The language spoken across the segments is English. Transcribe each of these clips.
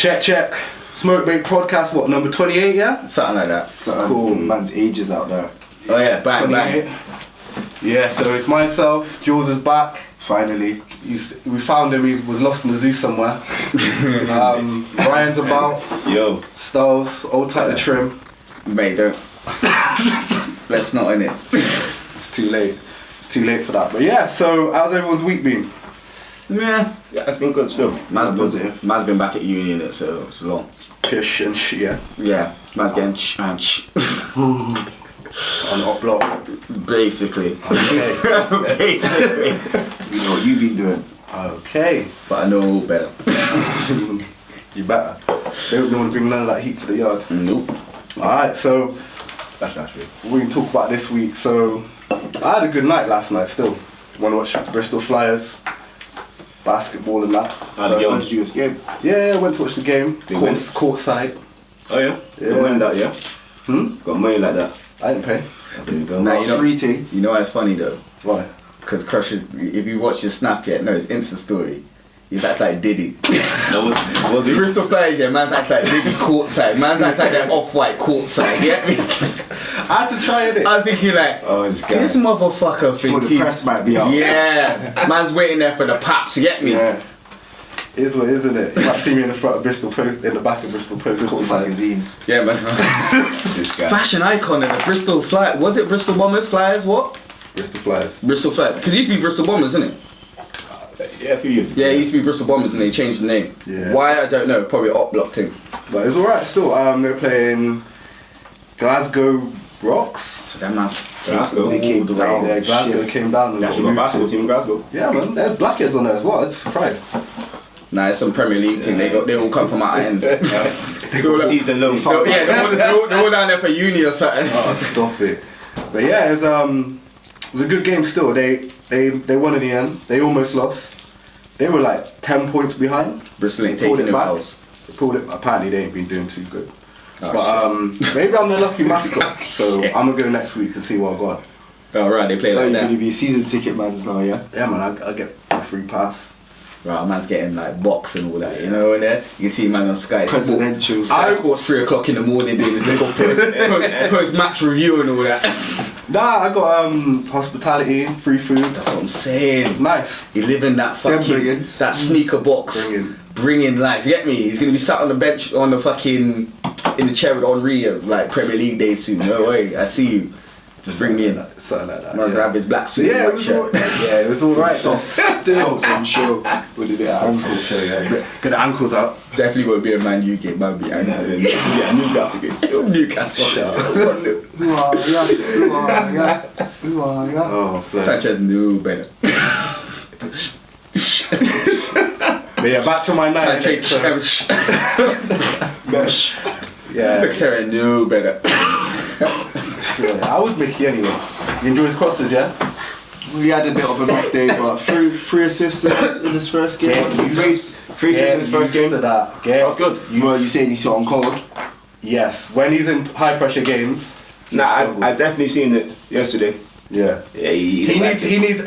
Check. Smoke Break Podcast, what, number 28, yeah? Something like that. Cool. Man's ages out there. Oh yeah, bang. Yeah, so it's myself, Julz is back. Finally. We found him, he was lost in the zoo somewhere. Ryan's about. Yo. K-Stylz, old type of trim. Mate, don't. Let's not in it. It's too late. It's too late for that. But yeah, so how's everyone's week been? Yeah, it's been good still. Man's been back at uni in it, so it's long. Pish and shit, yeah. Yeah, man's getting On the hot block. Basically. Okay. Basically. You know what you've been doing. Okay. But I know better. You better. They don't want to bring none of that heat to the yard. Nope. Alright, so That's true. we can talk about this week. So I had a good night last night still. Want to watch Bristol Flyers, basketball and that. How'd it go? Did you game? Yeah, went to watch the game. Did you win? Courtside. Oh yeah? Yeah. Got money like that, yeah? Got money like that. I didn't pay. There you go. Nah, you know, Free thing. you know why it's funny though? Why? Because Krush is, if you watch his snap yet, no, it's Insta story. He's acts like Diddy. That was it? Bristol Flyers, yeah, man's acts like Diddy courtside. Man's acts like that off-white courtside, you get me? I had to try it. I was thinking like, Oh, this guy. this motherfucker Well, thinks the press might be out. Yeah, man's waiting there for the paps, you get me? Yeah. Is what isn't it? You might see me in the front of Bristol Post, in the back of Bristol Post. Bristol courtside. magazine. Yeah, man. This guy. Fashion icon of the Bristol Fly. Was it Bristol Bombers? Flyers? What? Bristol Flyers. Bristol Flyers. Because it used to be Bristol Bombers, isn't it? Yeah, a few years ago. Yeah, it used to be Bristol Bombers and they changed the name. Yeah. Why? I don't know. Probably up block thing. But it's alright still. They're playing Glasgow Rocks. So that man. Glasgow. They came all the way. down. Yeah, Glasgow Shit. came down and They actually got a basketball team in Glasgow. yeah, man, there's blackheads on there as well. I was surprised. Nah, it's some Premier League thing. They all come from our ends. They got season low. Yeah, they're all down there for uni or something. Oh, stop it. But yeah, it was a good game still. They won in the end. They almost lost. They were like 10 points behind. Bristol ain't They pulled taking it them back. else. They pulled it. Apparently they ain't been doing too good. Oh, But maybe I'm the lucky mascot. So I'm gonna go next week and see what I got. Alright, they play Oh, like you're that. gonna be season ticket mans now, yeah? Yeah, man, I get a free pass. Right, man's getting like box and all that, you know, and there you can see man on Sky Sports. Presidential. Sky Sports 3 o'clock in the morning doing his little post match review and all that. Nah, I got hospitality, free food. That's what I'm saying. Nice. You live in that Them fucking bringing. that sneaker box, bringing life. You get me? He's gonna be sat on the bench on the fucking in the chair with Henri like Premier League day soon. No way, I see you. Just bring me in. Something like that. Man, grab his black suit. Yeah, and it white was shirt. all, yeah, it was alright. Socks and show. What did it Ankle show, yeah. Get the ankles out. Definitely won't be a Man U game. Man, be angry. Yeah, Newcastle game still. Newcastle. Who are ya? Who are ya? Who are ya? Oh, bloody. Sanchez knew better. But yeah, back to my night. Man, So, Mesh. yeah, Victoria knew better. I was Mickey anyway. You enjoy his crosses, yeah? We had a bit of an off day, but three assists in this first game. Three seasons first game. That was good. Well, you saying you saw on cold? Yes, when he's in high pressure games. he Nah, struggles. I definitely seen it yesterday. Yeah. Yeah, He needs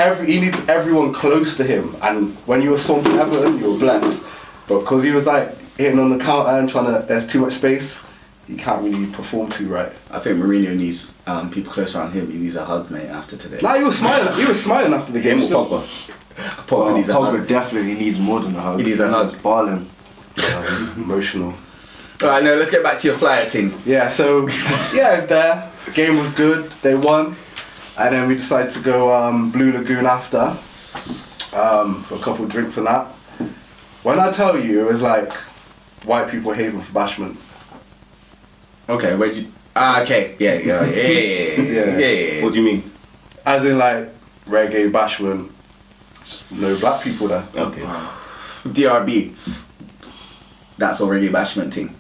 everyone close to him, and when you were swamping Everton, you were blessed. But because he was like hitting on the counter and there's too much space, he can't really perform too right. I think Mourinho needs people close around him. He needs a hug, mate, after today. Nah, he was smiling. He was smiling after the game. Him or still. Pogba? Pogba needs a Pogba hug. definitely needs more than a hug. He needs a hug. He's balling. Emotional. Alright, no, let's get back to your Flyer team. Yeah. So yeah, it's there. Game was good. They won, and then we decided to go Blue Lagoon after for a couple of drinks and that. When I tell you, it was like white people haven for bashment. Okay, where'd you... okay, yeah. What do you mean? As in like reggae bashment, just no black people there. Okay. DRB. That's already a bashment team.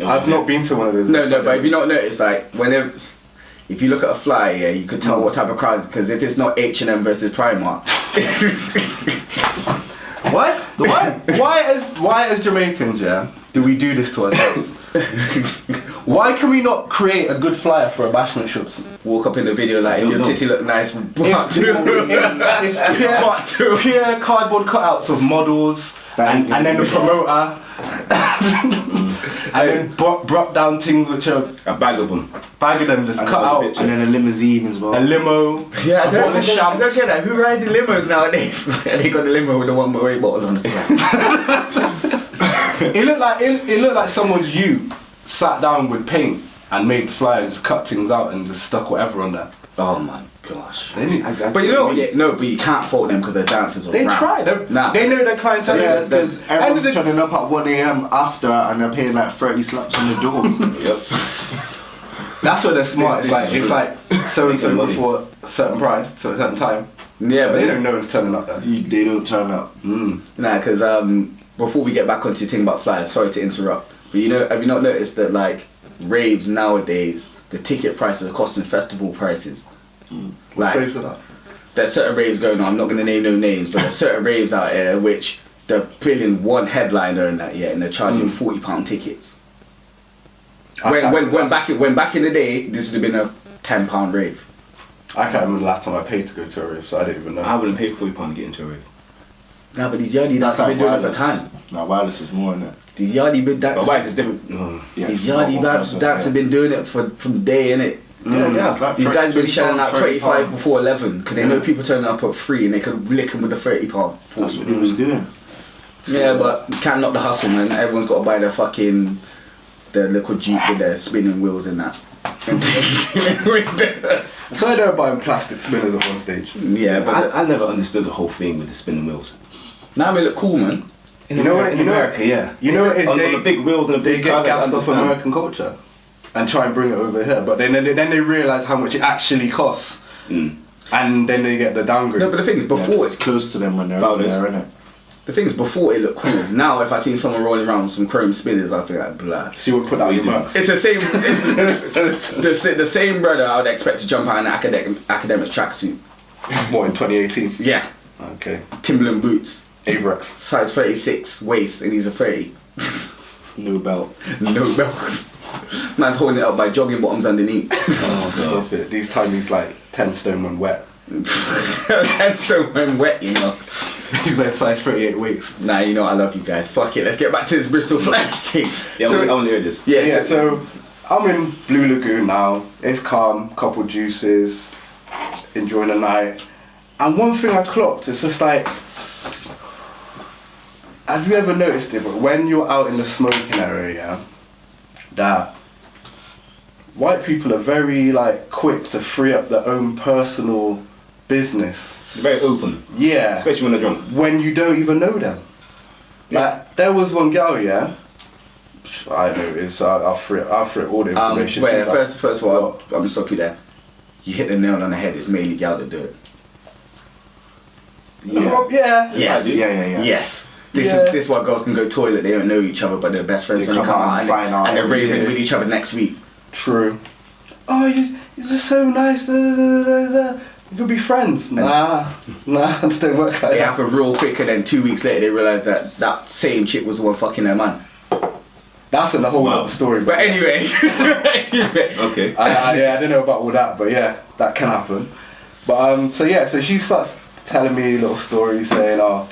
I've not been to one of those. No, but if you not notice, like, whenever... If you look at a flyer, yeah, you could tell what type of crowd, because if it's not H&M versus Primark... What? Why as Jamaicans, yeah, do we do this to ourselves? Why can we not create a good flyer for a bashment shops? Walk up in the video like, if your titty look nice, part two. It's pure cardboard cutouts of models, and then the promoter, and then brought down things which are A bag of them. bag of them just cut out, And then a limousine as well. a limo, Yeah, as well as I don't shams. get that. Who rides in limos nowadays? They got the limo with the 1 bottle on it. It looked like someone's youth sat down with paint and made the flyer, just cut things out and just stuck whatever on there. Oh my gosh. They didn't- But you know what? Yeah, no, but you can't fault them because they're dancers or They rap. tried. Nah. They know their clientele. Yeah, it's because everyone's And the- turning up at 1 a.m. after and they're paying like 30 slaps on the door. Yep. That's where they're smart. This It's is like so and so Making money. before a certain price, so a certain time. Yeah, but They this- don't know it's turning up there. They don't turn up. Nah, because before we get back onto your thing about flyers, sorry to interrupt, but you know, have you not noticed that like raves nowadays, the ticket prices are costing festival prices? Like, Praise for that. there's certain raves going on. I'm not gonna name no names, but there's certain raves out there which they're billing one headliner in that year, and they're charging £40 tickets. When back in the day, this would have been a £10 rave. I can't remember the last time I paid to go to a rave, so I don't even know. I wouldn't pay £40 to get into a rave. Nah, but these yardie dancers have been doing it for time. Now wireless is more than that. These yardie But dancers. why is it different? No. Yeah, These it's not yardie one dancers person, have been doing it from day, innit? Yeah. Like These guys been 30 shelling out pound, 25 £30. before 11 because they know people turning up at 3 and they could lick them with a £30. That's what he was doing. Yeah, but you can't knock the hustle, man. Everyone's got to buy their little Jeep with their spinning wheels and that. So I don't buy plastic spinners at one stage. Yeah, but I never understood the whole thing with the spinning wheels. now they look cool, man. You know what? In You know America, yeah. You know what? It is On they, the big wheels and the they big get cars, I gassed off understand. American culture and try and bring it over here, but then they realise how much it actually costs, and then they get the downgrade. No, but the thing is, Yeah, before 'cause it's close to them when they're over Founders. there, innit? the thing is, before it looked cool. Now, if I see someone rolling around with some chrome spinners, I think like, blah. So you would put that on your marks. It's the same. the same brother I would expect to jump out in an academic tracksuit. More in 2018. Yeah, Okay. Timberland boots, Avrex. size 36 waist, and he's a 30. No belt. No belt. Man's holding it up by jogging bottoms underneath. Oh, stop it. These timies like 10 stone when wet. That's so when wet, you know. He's wearing size 38 weeks. Nah, you know I love you guys. Fuck it. Let's get back to this Bristol Flats thing. Yeah, so, I want to hear this. yeah, Yeah, so I'm in Blue Lagoon now. It's calm, couple juices, enjoying the night. And one thing I clocked, it's just like, have you ever noticed it, but when you're out in the smoking area, yeah, that white people are very like quick to free up their own personal business. They're very open, Yeah. especially when they're drunk. When you don't even know them. Like, there was one girl, yeah. I don't know, I'll free all the information. wait, She's like, first of all, I'm gonna stop you there. You hit the nail on the head. It's mainly gal that do it. oh, yeah. Yes. Yeah. Yes. Yeah. This is why girls can go toilet. They don't know each other, but they're best friends They when they come come out out, and find out and they're raving everything. with each other next week. True. Oh, you're just so nice. You could be friends. Nah, it just don't work like It that. happened real quick, and then 2 weeks later they realised that same chick was the one fucking their man. That's a whole Wow. other story. But anyway, Okay. I don't know about all that, but yeah, that can happen. But so she starts telling me a little story saying, oh,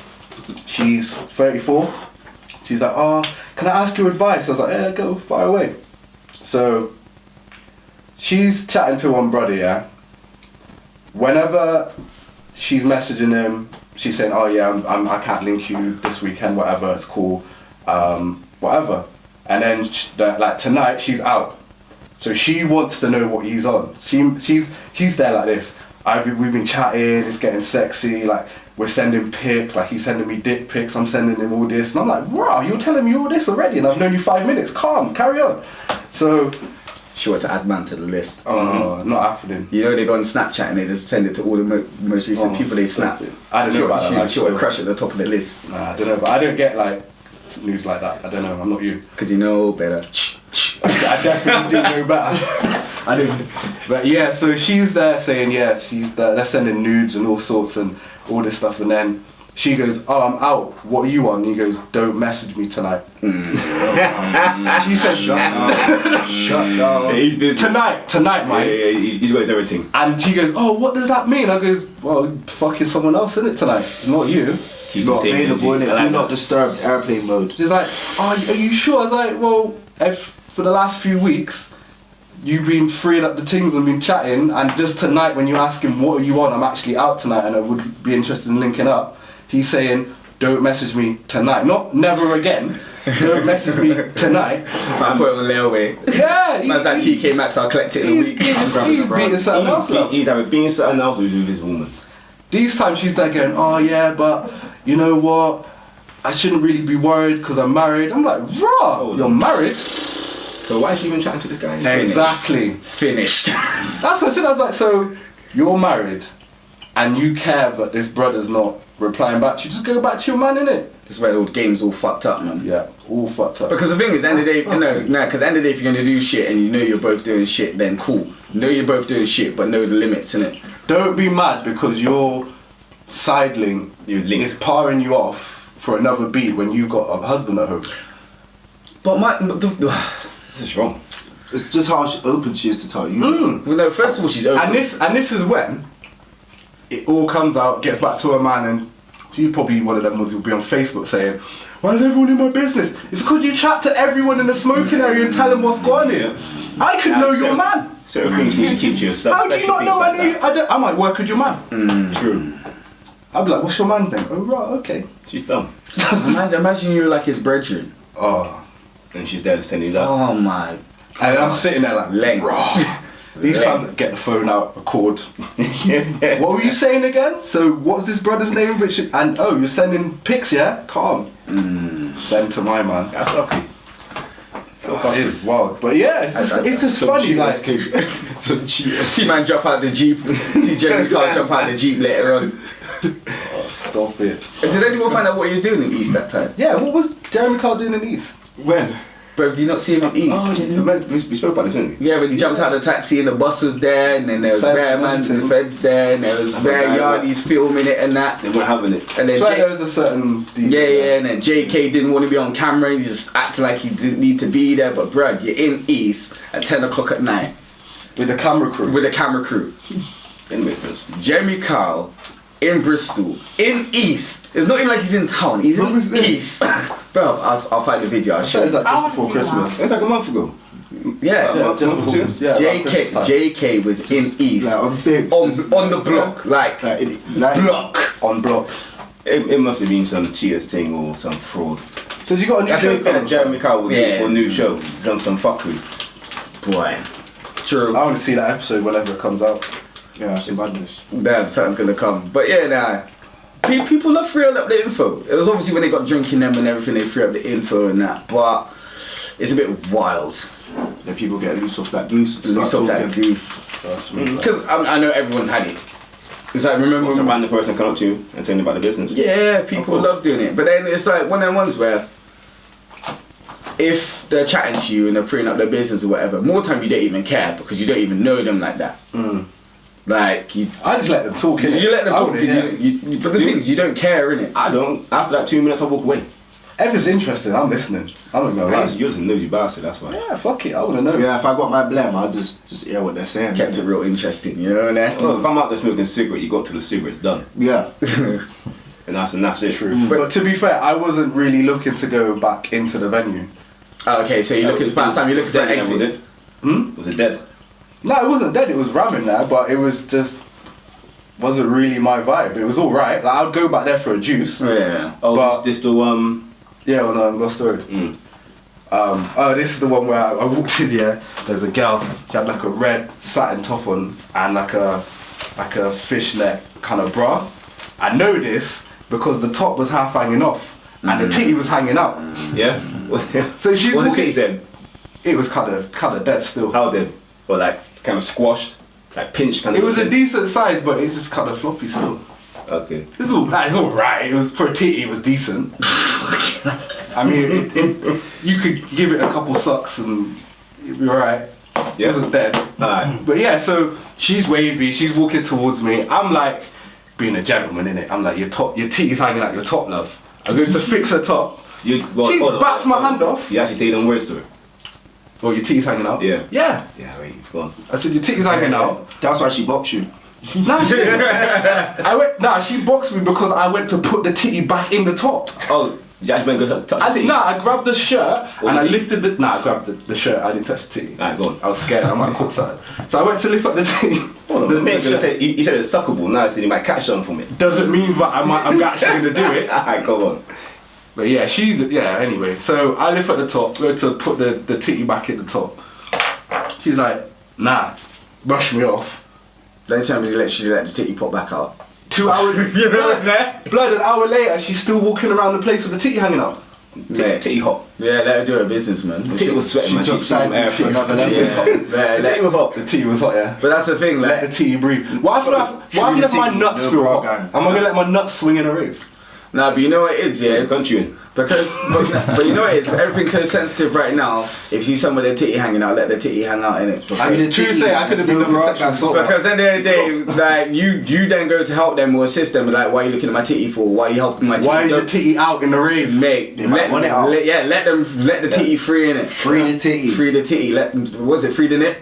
she's 34. She's like, oh, can I ask your advice? I was like, yeah, go, fire away. So she's chatting to one brother, yeah. Whenever she's messaging him, she's saying, oh yeah, I can't link you this weekend, whatever, it's cool, whatever. And then like tonight she's out, so she wants to know what he's on. She's there like this. We've been chatting, it's getting sexy, like we're sending pics, like he's sending me dick pics, I'm sending him all this, and I'm like, wow, you're telling me all this already, and I've known you 5 minutes. Calm, carry on. So, she wanted to add man to the list. oh, not happening. You know they go on Snapchat and they just send it to all the most recent Oh, people they've stop snapped. it. I don't know about that. She would crush at the top of the list Nah, I don't know, but I don't get like news like that. I don't know. I'm not you. because you know better. I definitely do know better. I do. But yeah, so she's there saying, yeah, they're sending nudes and all sorts and all this stuff, and then she goes, oh, I'm out. What are you on? And he goes, don't message me tonight. She said, Shut down. He's busy. tonight, mate. Yeah, he's got everything. And she goes, oh, what does that mean? I goes, well, fucking someone else in it tonight, not you. It's not Keep available, taking innit? it. I like Do not that. disturb to airplane mode. She's like, oh, are you sure? I was like, well, if for the last few weeks, you've been freeing up the things and been chatting, and just tonight when you ask him, what are you on? I'm actually out tonight and I would be interested in linking up. He's saying, don't message me tonight. Not never again. Don't message me tonight. I put it on layaway. Yeah, Man's like TK Maxx, I'll collect it in a week. He's beating something else, love. He's either being something else with this woman. These times she's like going, oh yeah, but you know what? I shouldn't really be worried because I'm married. I'm like, raw, you're married? So why is she even chatting to this guy? Finished. Exactly. Finished. That's what I said. I was like, so you're married and you care that this brother's not replying back to you. Just go back to your man, innit? This is where the game's all fucked up, man. Yeah, all fucked up. Because the thing is, end of the day, because end of the day, if you're gonna do shit and you know you're both doing shit, then cool. Know you're both doing shit, but know the limits, innit? Don't be mad because your sideling is parring you off for another beat when you've got a husband at home. But This is wrong. It's just how open she is to tell you. well, no, first of all, she's open. And this is when it all comes out, gets back to her man, and she's probably one of them ones who'll be on Facebook saying, why is everyone in my business? It's because you chat to everyone in the smoking area and tell them what's going on here. I could know your man. Certain things you need to keep to yourself. How do you not know I know you? I might work with your man. True. I'll be like, what's your man's name? Oh, right, okay. She's dumb. imagine you're like his brethren. Oh. And she's there to send you that. Oh my. And I'm sitting there like, Length. these times get the phone out, record. What were you saying again? So what's this brother's name, Richard? And oh, you're sending pics, yeah? Calm. Send to my man. That's lucky. It is wild. But yeah, it's just funny, like. Some cheaters. See man jump out the Jeep. See Jeremy Carl jump out the Jeep later on. Stop it. Did anyone find out what he was doing in East that time? Yeah, what was Jeremy Carl doing in East? When? Bro, did you not see him in East? Oh, yeah, we spoke about this, didn't we? Yeah, when he jumped out of the taxi and the bus was there, and then there was Feds Bear Man and the Feds there, and there was Bear Yardies filming it and that. They weren't having it. And then So there was a certain. and then JK didn't want to be on camera, he just acted like he didn't need to be there, but bruh, you're in East at 10 o'clock at night With the camera crew. with a camera crew. It makes sense. Jeremy Carl in Bristol, in East. It's not even like he's in town, he's When was in this? East. Bro, I'll find the video, I'll show It's you. like just before Christmas. It's like a month ago. Yeah, month or two. Yeah, around Christmas time. JK was in East. Like on stage. On the block, like block. On block. It must have been some cheaters thing or some fraud. So you got a new That's show the thing that coming? Jeremy Carl was doing Yeah. for a new show. Some fuckery. Boy. True. I want to see that episode whenever it comes out. Yeah, it's madness. Damn, something's gonna come. But yeah, nah. People love freeing up the info. It was obviously when they got drinking them and everything, they free up the info and that. But it's a bit wild. Then people get loose off that goose. Loose start up that talking. goose. Because I know everyone's had it. It's like, remember Some when, random person come up to you and tell you about the business. yeah, people course. love doing it. But then it's like one of them ones where if they're chatting to you and they're freeing up their business or whatever, more time you don't even care because you don't even know them like that. Like, I just let them talk, innit? you let them I talk, wouldn't, yeah. but the thing is, you don't care, innit? I don't. After that 2 minutes, I walk away. If it's interesting, I'm listening. I'm not gonna lie. You're a nosy bastard, that's why. Yeah, fuck it, I wanna know. Yeah, if I got my blem, I'll just hear what they're saying. Kept it real interesting, you know what I mean? Well, if I'm out there smoking a cigarette, you got to the cigarette's done. Yeah. And that's it. True. But to be fair, I wasn't really looking to go back into the venue. Okay, so you're looking for past time, you're looking for an Dead, exit. was it? Was it dead? No, it wasn't dead, it was ramming there, but it was just wasn't really my vibe. It was alright. Like I'd go back there for a juice. Yeah. Oh, But- this the Yeah, on Lost Road. Oh, this is the one where I walked in. Yeah, there's a girl. She had like a red satin top on and like a fishnet kind of bra. I know this because the top was half hanging off and the titty was hanging out. Yeah. So she's What did walking. he say? It was kind of dead still. How dead? Or like kind of squashed, like pinched kind of. It was a decent size, but it's just kind of floppy still. Okay. It's all right. It was for a titty. It was decent. I mean, you could give it a couple sucks and it'd be alright. It wasn't dead. Alright. But yeah, so she's wavy. She's walking towards me. I'm like being a gentleman, innit? I'm like your titty's hanging out your top, love. I'm going to fix her top. She bats my hand off. You actually say them words to her. Oh, your titty's hanging out? Yeah. Yeah. Yeah, wait, go on. I said your titty's hanging out. That's why she boxed you. Nah, she boxed me because I went to put the titty back in the top. Oh, you actually went to touch the titty? I grabbed the shirt Or and the I titty? lifted the. Nah, I grabbed the shirt. I didn't touch the titty. Alright, go on. I was scared. I might caught something. So I went to lift up the titty. Hold on, The the mate shirt. said, he said it's suckable. Now he said he might catch something from it. Doesn't mean that I'm actually gonna do it. Alright, go on. But yeah, anyway. So I lift at the top, go to put the titty back in the top. She's like, nah, brush me off. Don't tell me she let the titty pop back out. 2 hours, You know what I mean? blood, an hour later, she's still walking around the place with the titty hanging out. Titty hot. Yeah, let her do her business, man. The titty was sweating, She man. took She was side air to another fresh. level. Yeah, The titty was hot. The titty was hot, yeah. but that's the thing, Let the like, titty breathe. Why have I let my titty, nuts no feel bra hot? gang. Am I gonna let my nuts swing in a rave? nah, but you know what it is, Yeah, yeah? the country in. Because, but you know what it is? Everything's so sensitive right now. If you see someone with their titty hanging out, let their titty hang out, innit? I mean, the truth say, I could have been no done with bra sexual gang. assault. Because at the end of the day, like you then go to help them or assist them, like, why are you looking at my titty for? Why are you helping my titty? Why is your titty out in the rave? Mate, They might want it out. let the titty free in it. Free the titty. Free the titty. Free the nip?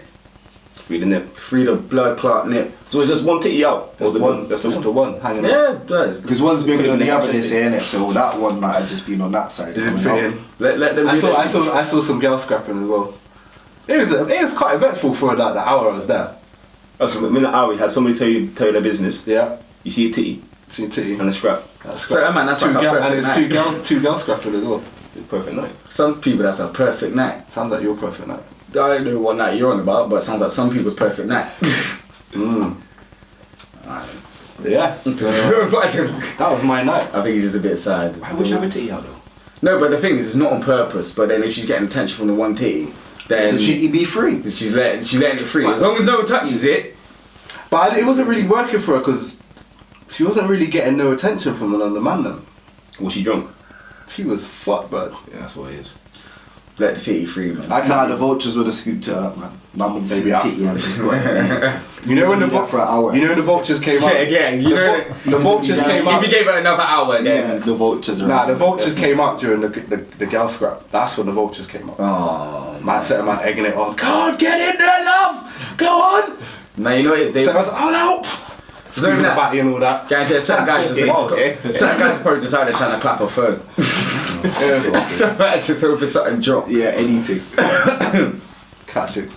Free the nip. Free the blood clot nip. So it's just one titty out. That's the one. That's the That's one. the one hanging out. Yeah, it does. Because one's bigger than the other, they Interesting. say, innit? So that one might have just been on that side. Didn't fit in. Let them I do saw, their I thing. saw, I saw some girl scrapping as well. It was quite eventful for that the hour I was there. Oh, so in the hour, you had somebody tell you their business. Yeah, You see a titty see titty. and a scrap. So, man, that's Two like a girl, and perfect it's night. two girls scrapping as well. It's a perfect night. Some people, that's a perfect night. Sounds like your perfect night. I don't know what night you're on about, but it sounds like some people's perfect night. Mm. Yeah. So, I that was my night. think he's just a bit sad. Why would you have a titty out though? No, but the thing is, it's not on purpose. But then if she's getting attention from the one titty, then The titty be free. she's letting it free. As long as no one touches it. But it wasn't really working for her because she wasn't really getting no attention from another man then. Was she drunk? She was fucked, bud. Yeah, that's what it is. Let the titty free, man. Nah, the vultures would have scooped her up, man. Man would have seen Maybe the I- titty and just got it. You know when the for an hour. you know when the vultures came out. Yeah, you know. The vultures came If out. you gave it another hour, Yeah, then. the vultures are. Nah, the vultures came out during the girl scrap. That's when the vultures came out. Oh. Man said, man egging it on. God, get in there, love. Go on. Now you know what it is. They. So I was like, oh help. So even Squeezing the that- batty and all that. Guarantee certain guys just certain guys probably decided trying to clap a phone. So I just hope it's something drop. Yeah, anything. Catch it,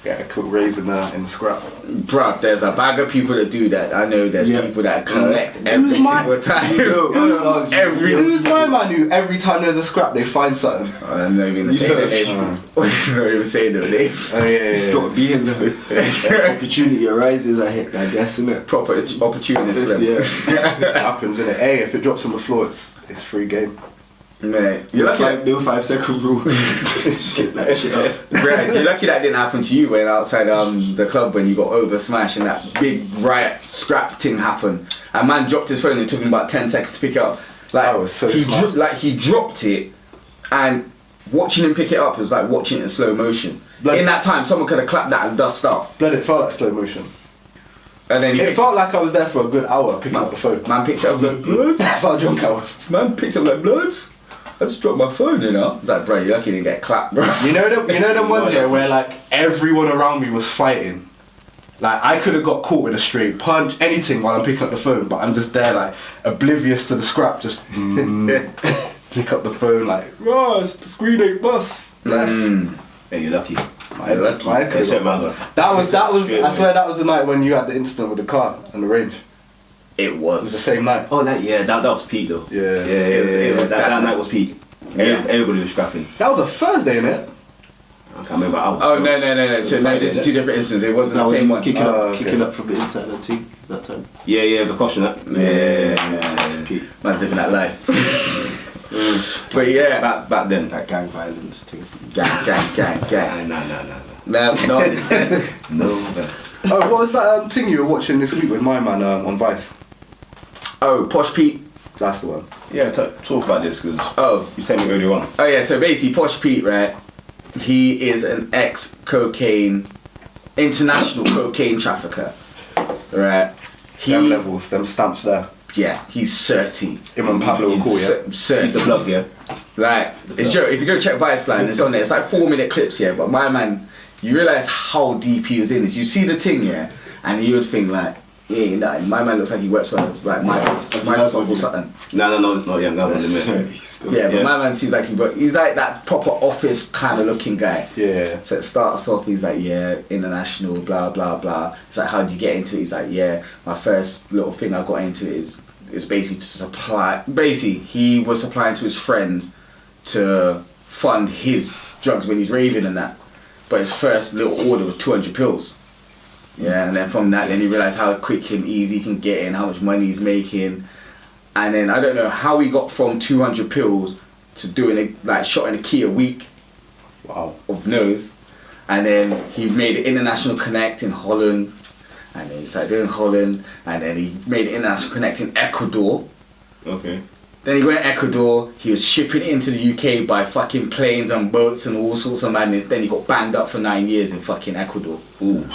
get a quick raise in the scrap. Bruv, there's a bag of people that do that. I know there's Yeah. people that collect every Who's my- single time. Who's- every. Who's my man who every time there's a scrap they find something? I'm not even saying the name. I'm not even saying the names. Oh yeah, It's got to be in the opportunity arises, I guess, innit? Proper opportunist. Yeah. It happens, innit? Hey, if it drops on the floor, it's free game. Mate, you're lucky. No 5 second rule. Shit like shit up. Brad, you're lucky that didn't happen to you when outside the club when you got over smashed and that big riot scrap thing happened. A man dropped his phone and it took him about 10 seconds to pick it up. Like That was so smart. he dropped it, and watching him pick it up was like watching it in slow motion. Like- in that time, someone could have clapped that and dust up. Blood, it felt like slow motion. And then It felt like I was there for a good hour picking up the phone. man picked it up like blood. That's how drunk I was. Man picked up like blood. I just dropped my phone, you know. I was like, bro, you're lucky you didn't get clapped, bro. You know them ones here where like everyone around me was fighting. Like I could have got caught with a straight punch, anything while I'm picking up the phone, but I'm just there like oblivious to the scrap, just pick up the phone like, oh, the screen ain't bust. Bless. Hey, you're lucky. My You're lucky. my head It's could've a got matter. bust. That was Straight I away. swear that was the night when you had the incident with the car and the range. It It was the was. same night. Oh, that was peak though. Yeah. It was that night was peak. Everybody was scrapping. That was a Thursday, innit? I can't remember. Oh no. So no, this is two different instances. It wasn't the same one. kicking Oh, up, okay. kicking up from the inside, I think, that time. Yeah, the caution that. Yeah. Man's living that life. But yeah, Back then. That gang violence thing. gang. No. No. No. Oh, what was that thing you were watching this week with my man on Vice? Oh, Posh Pete. That's the one. Yeah, talk about this because Oh, you told me earlier on. Oh yeah, so basically Posh Pete, right? He is an international cocaine trafficker, right? Them levels, them stamps there. Yeah, he's 30. Him and Pablo were cool, yeah? He's the plug, yeah. Like, it's joke. If you go check Vice Line, it's on there. It's like 4-minute clips, yeah. But my man, you realise how deep he was in this. You see the thing, yeah, and you would think like, He ain't nothing. My man looks like he works for us, like Microsoft or something. No, not young. That was limit. Yeah, but Yeah. my man seems like he's like that proper office kind of looking guy. Yeah. So it starts off, he's like, yeah, international, blah, blah, blah. It's like, how did you get into it? He's like, yeah, my first little thing I got into is basically to supply, he was supplying to his friends to fund his drugs when he's raving and that. But his first little order was 200 pills. Yeah, and then from that, then he realised how quick and easy he can get in, how much money he's making. And then I don't know how he got from 200 pills to doing shot in a key a week. Wow. Of nose. And then he made an international connect in Holland. And then he started doing Holland. And then he made an international connect in Ecuador. Okay. Then he went to Ecuador. He was shipping into the UK by fucking planes and boats and all sorts of madness. Then he got banged up for 9 years in fucking Ecuador. Ooh.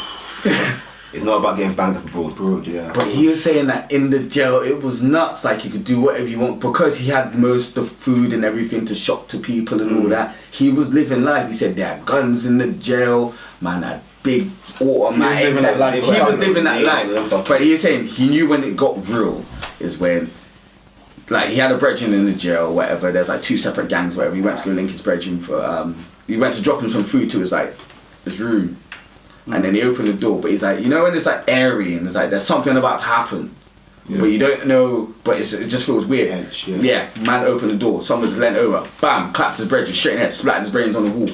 It's not about getting banged up abroad. Broad, yeah. But he was saying that in the jail it was nuts, like you could do whatever you want because he had most of food and everything to shop to people and all that. He was living life. He said there had guns in the jail, man had big automatics. living that life. He was living that life. But he was saying he knew when it got real is when like he had a brethren in the jail or whatever, there's like two separate gangs whatever. He went to go link his brethren for he went to drop him some food to his room. And then he opened the door, but he's like, you know when it's like airy and it's like there's something about to happen, but you don't know, but it just feels weird. Edge, yeah, man opened the door, someone just leant over, bam, clapped his brain straight in the head, splattered his brains on the wall.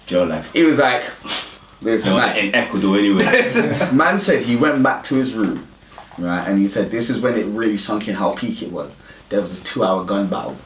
Jail life. He was like, this No, nice. in Ecuador anyway. Man said he went back to his room, right, and he said this is when it really sunk in how peak it was. There was a 2-hour gun battle.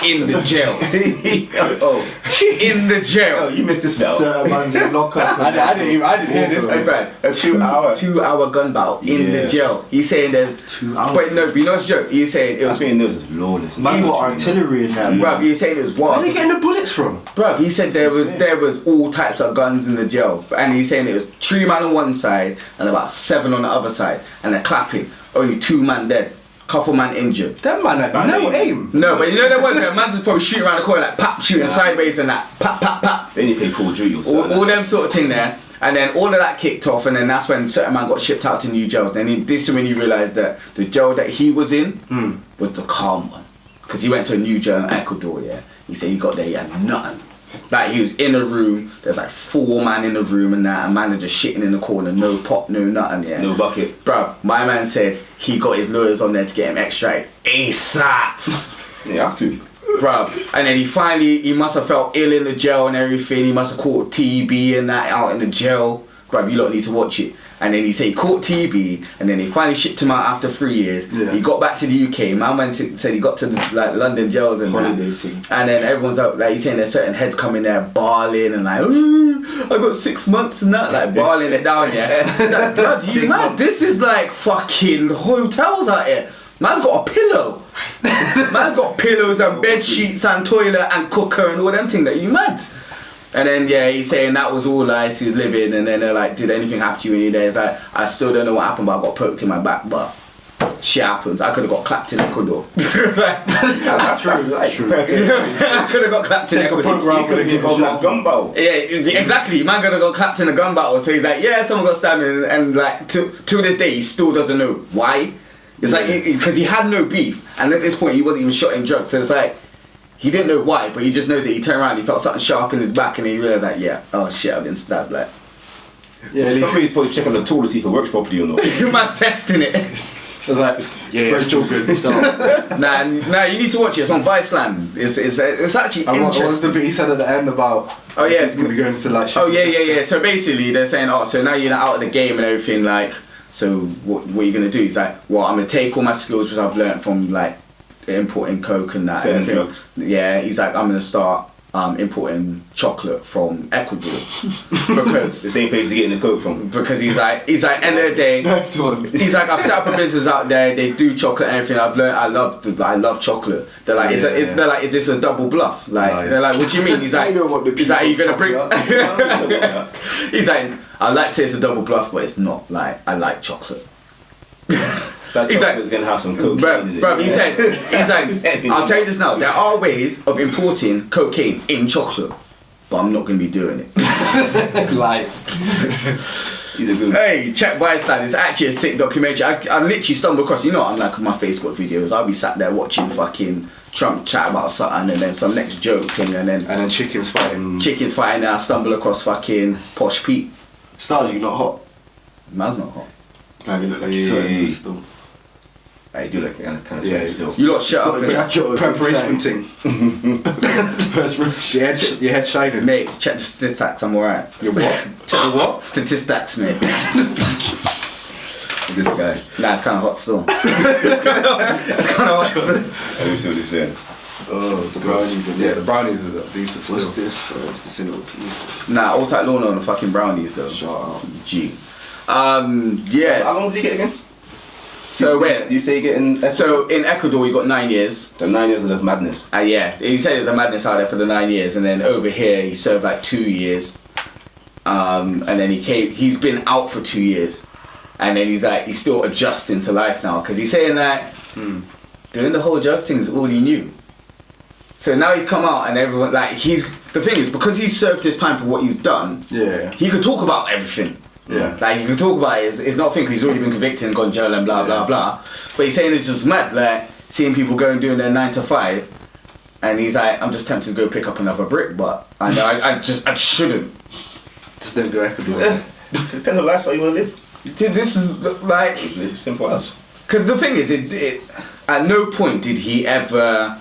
In the jail. In the jail. Oh, you missed this spell. Certain man's in lockup. I didn't hear this. Hey, Brad, a 2-hour gun battle in the Yes. jail. He's saying there's 2 hours. But no, but you know it's a joke. He's saying it was. That's mean those is lawless. Man got artillery in there. Bruv, he's saying it was Where what? are they getting the bullets from? Bruv, he said there was all types of guns in the jail, and he's saying it was 3 man on one side and about 7 on the other side, and they're clapping. Only 2 man dead, couple man injured. That man had no aim. No, but you know there was there man's just probably shooting around the corner like pap, shooting sideways and that pap pap pap. They need to pay Call of Duty or something. All them sort of thing there, and then all of that kicked off, and then that's when certain man got shipped out to new jails. Then this is when you realise that the jail that he was in was the calm one, because he went to a new jail in Ecuador. Yeah, he said he got there, he had nothing. Like he was in a room, there's like 4 man in the room and that, and man are just shitting in the corner, no pot, no nothing. Yeah, No bucket. bro. My man said he got his lawyers on there to get him extradited ASAP. You have to. Bruv, and then he must have felt ill in the jail and everything. He must have caught TB and that out in the jail. Bruv, you lot need to watch it. And then he said he caught TB, and then they finally shipped him out after 3 years. Yeah. He got back to the UK. My man said he got to the, like London jails and Holiday that. thing. And then everyone's out, like he's saying there's certain heads coming there bawling and like, ooh, I got 6 months and that, like bawling it down. Yeah, he's like, blood, you 6 mad? months. This is like fucking hotels out here. Man's got a pillow. Man's got pillows and bed sheets and toilet and cooker and all them things. That you mad? And then yeah, he's saying that was all lies. He was living, and then they're like, did anything happen to you when you're there? It's like, I still don't know what happened, but I got poked in my back. But shit happens. I could have got clapped in Ecuador. That's true. I could have got clapped in Ecuador. You could have given him that gun battle. Yeah, exactly. Man gonna got clapped in a gun battle. So he's like, yeah, someone got stabbed, and like to this day he still doesn't know why. It's like because he had no beef, and at this point he wasn't even shot in drugs. So it's like he didn't know why, but he just knows that he turned around, he felt something sharp in his back, and he realized like, yeah, oh shit, I've been stabbed. Like, Yeah, Somebody's probably checking the tool to see if it works properly or not. man's testing it. I was like, yeah, it's still good. Nah, you need to watch it. It's on Viceland. It's actually And what was the interesting. bit he said at the end about? Oh, yeah. he's gonna be going to like. Oh yeah. So basically, they're saying, oh, so now you're out of the game and everything. Like, so what are you gonna do? He's like, well, I'm gonna take all my skills which I've learned from like importing coke and that. Selling everything. drugs. Yeah, he's like, I'm gonna start importing chocolate from Ecuador because The same place to getting the coke from. he's like end of the day. Nice one. He's like, I've set up a business out there. They do chocolate and everything. I've learned. I love chocolate. They're like, they're like, is this a double bluff? Like, Nice. thare like, what do you mean? He's like, I know what the he's like, are you gonna bring? chocolate He's like, I'd like to say it's a double bluff, but it's not. Like, I like chocolate. That He's like, chocolate's gonna have some cocaine in it. Bro, he's like, I'll tell you this now. There are ways of importing cocaine in chocolate, but I'm not gonna be doing it. Lies. She's a good. Hey, check Bystyle. It's actually a sick documentary. I literally stumbled across. You know, I'm like my Facebook videos. I'll be sat there watching fucking Trump chat about something, and then some next joke thing, and then chickens fighting. And I stumble across fucking Posh Pete. Styles, you not hot. Man's not hot. Nah, you look like you're sweating Yeah. still. I do like kind of Yeah, sweat still. You lot shut up. Got a jacket on, Preparation insane. thing. Perspiration. Your head shining. Mate, check the statistics. I'm alright. Your what? Check the what? Statistics, mate. This guy. Nah, it's kind of hot still. It's kind of hot still. Let me see what he's saying. Oh, the brownies are Yeah, there. the brownies are decent still. What's this, bro? This in a piece. Nah, all tight lawn on the fucking brownies though. Shut up. G. Yes. How long did you get again? So wait. You say you're getting. So in Ecuador you got 9 years. The 9 years of this madness. Yeah, he said there's a madness out there for the 9 years, and then over here he served like 2 years, and then he's been out for 2 years, and then he's still adjusting to life now, because he's saying that doing the whole drugs thing is all he knew. So now he's come out and everyone the thing is, because he's served his time for what he's done, Yeah. he could talk about everything. Yeah. Like he could talk about it, it's not a thing 'cause he's already been convicted and gone to jail and blah blah blah. But he's saying it's just mad, like seeing people going doing their 9 to 5, and he's like, I'm just tempted to go pick up another brick, but I know I shouldn't. Just don't go Ecuador. Depends on the lifestyle you want to live. This is like, It's simple as. because the thing is, it at no point did he ever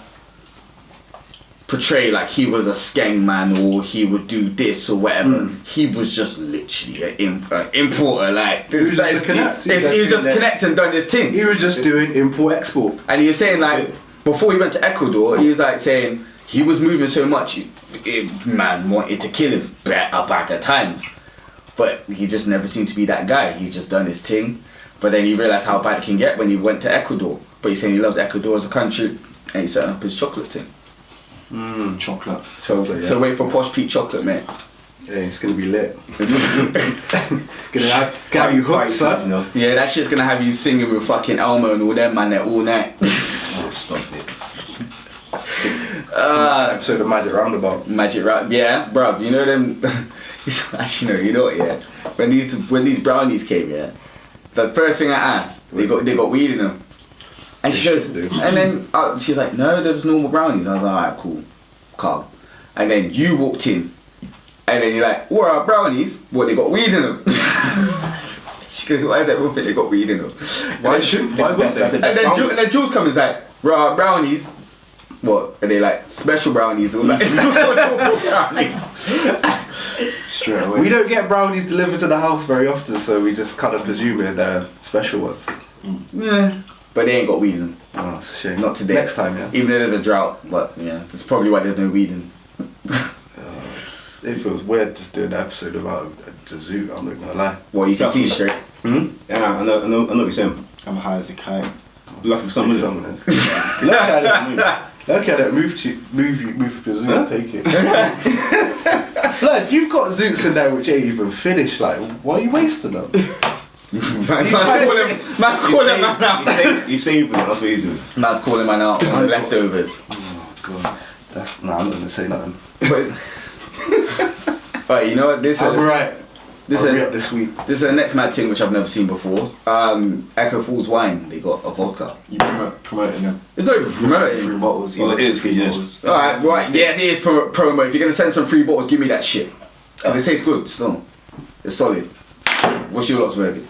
portray like he was a skeng man or he would do this or whatever. He was just literally an importer. Like He was just a connect. He was just connect and done this thing. He was just doing import export. And he was saying like before he went to Ecuador, he was like saying he was moving so much, man wanted to kill him a bag of times, but he just never seemed to be that guy. He just done his thing, but then he realized how bad it can get when he went to Ecuador. But he's saying he loves Ecuador as a country, and he's setting up his chocolate thing. Chocolate. So wait for Posh Pete chocolate, mate. Yeah, it's gonna be lit. It's It's gonna have you hooked, son. You know? yeah, that shit's gonna have you singing with fucking Elmo and all them man there all night. Oh, stop it. Episode of Magic Roundabout. Magic Round, yeah, bruv. You know them. Actually, no, you know what? Yeah, when these brownies came, yeah, the first thing I asked, they got weed in them, and she They goes, should do. and then she's like, no, there's normal brownies. I was like, alright, cool, calm. And then you walked in, and then you're like, what are brownies? What, they got weed in them? She goes, why is everyone think they got weed in them? Why And should? Why would they? and then Julz comes like, brownies. What are they like? Special brownies or like normal brownies? Straight away. We don't get brownies delivered to the house very often, so we just kind of presume they're special ones. Yeah, but they ain't got weed in them. Oh, it's a shame. Not today. Next time, yeah. Even though there's a drought, but yeah, that's probably why there's no weed in. It feels weird just doing an episode about the zoo. I'm not gonna lie. Well, you can see straight. Yeah, I know what you're saying. I'm high as a kite. Lucky for some reason. Look at it move. Look at it move to the zoo and take it. Blood, you've got zoots in there which ain't even finished. Like, why are you wasting them? Man's calling man out. He's saving it, that's what he's doing. Man's calling man out. on the leftovers. Oh god, that's I'm not gonna say nothing. But you know what? This I'm is right. this I'll be is up this week. this is the next mad thing which I've never seen before. Echo Falls Wine. They got a vodka. You promoting them. It's not even Free promoting. bottles. Well, it is, free 'cause bottles. Alright, right. Yeah, it is promo. If you're gonna send some free bottles, give me that shit. It tastes good. Still, it's solid. What's your lot's verdict?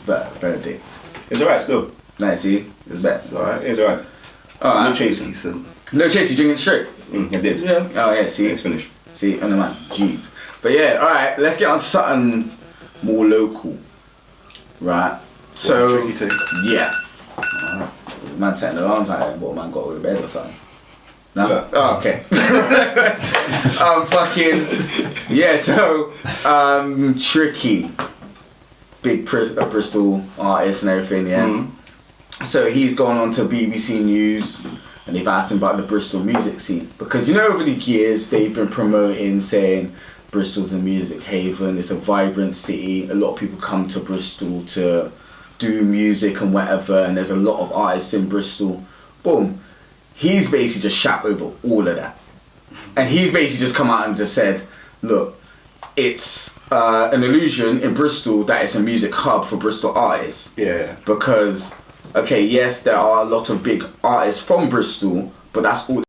It's alright still. Nice, see, it's better. Alright. It's alright. Alright. No chasing. Decent. No chase, you drinking it straight? I did. Yeah. Oh yeah, see, It's finished. see, on the man, jeez. But yeah, all right, let's get on to something more local, right? So Tricky too. yeah, man setting alarms like that, but man got to go to bed or something. No? Yeah. Oh, okay. Fucking yeah. So Tricky, big Bristol artist and everything. Yeah. So he's gone on to BBC News and they've asked him about the Bristol music scene. Because you know over the years they've been promoting saying Bristol's a music haven, it's a vibrant city, a lot of people come to Bristol to do music and whatever, and there's a lot of artists in Bristol. Boom. He's basically just shat over all of that. And he's basically just come out and just said, look, it's an illusion in Bristol that it's a music hub for Bristol artists. Yeah. Because, okay, yes, there are a lot of big artists from Bristol, but that's all.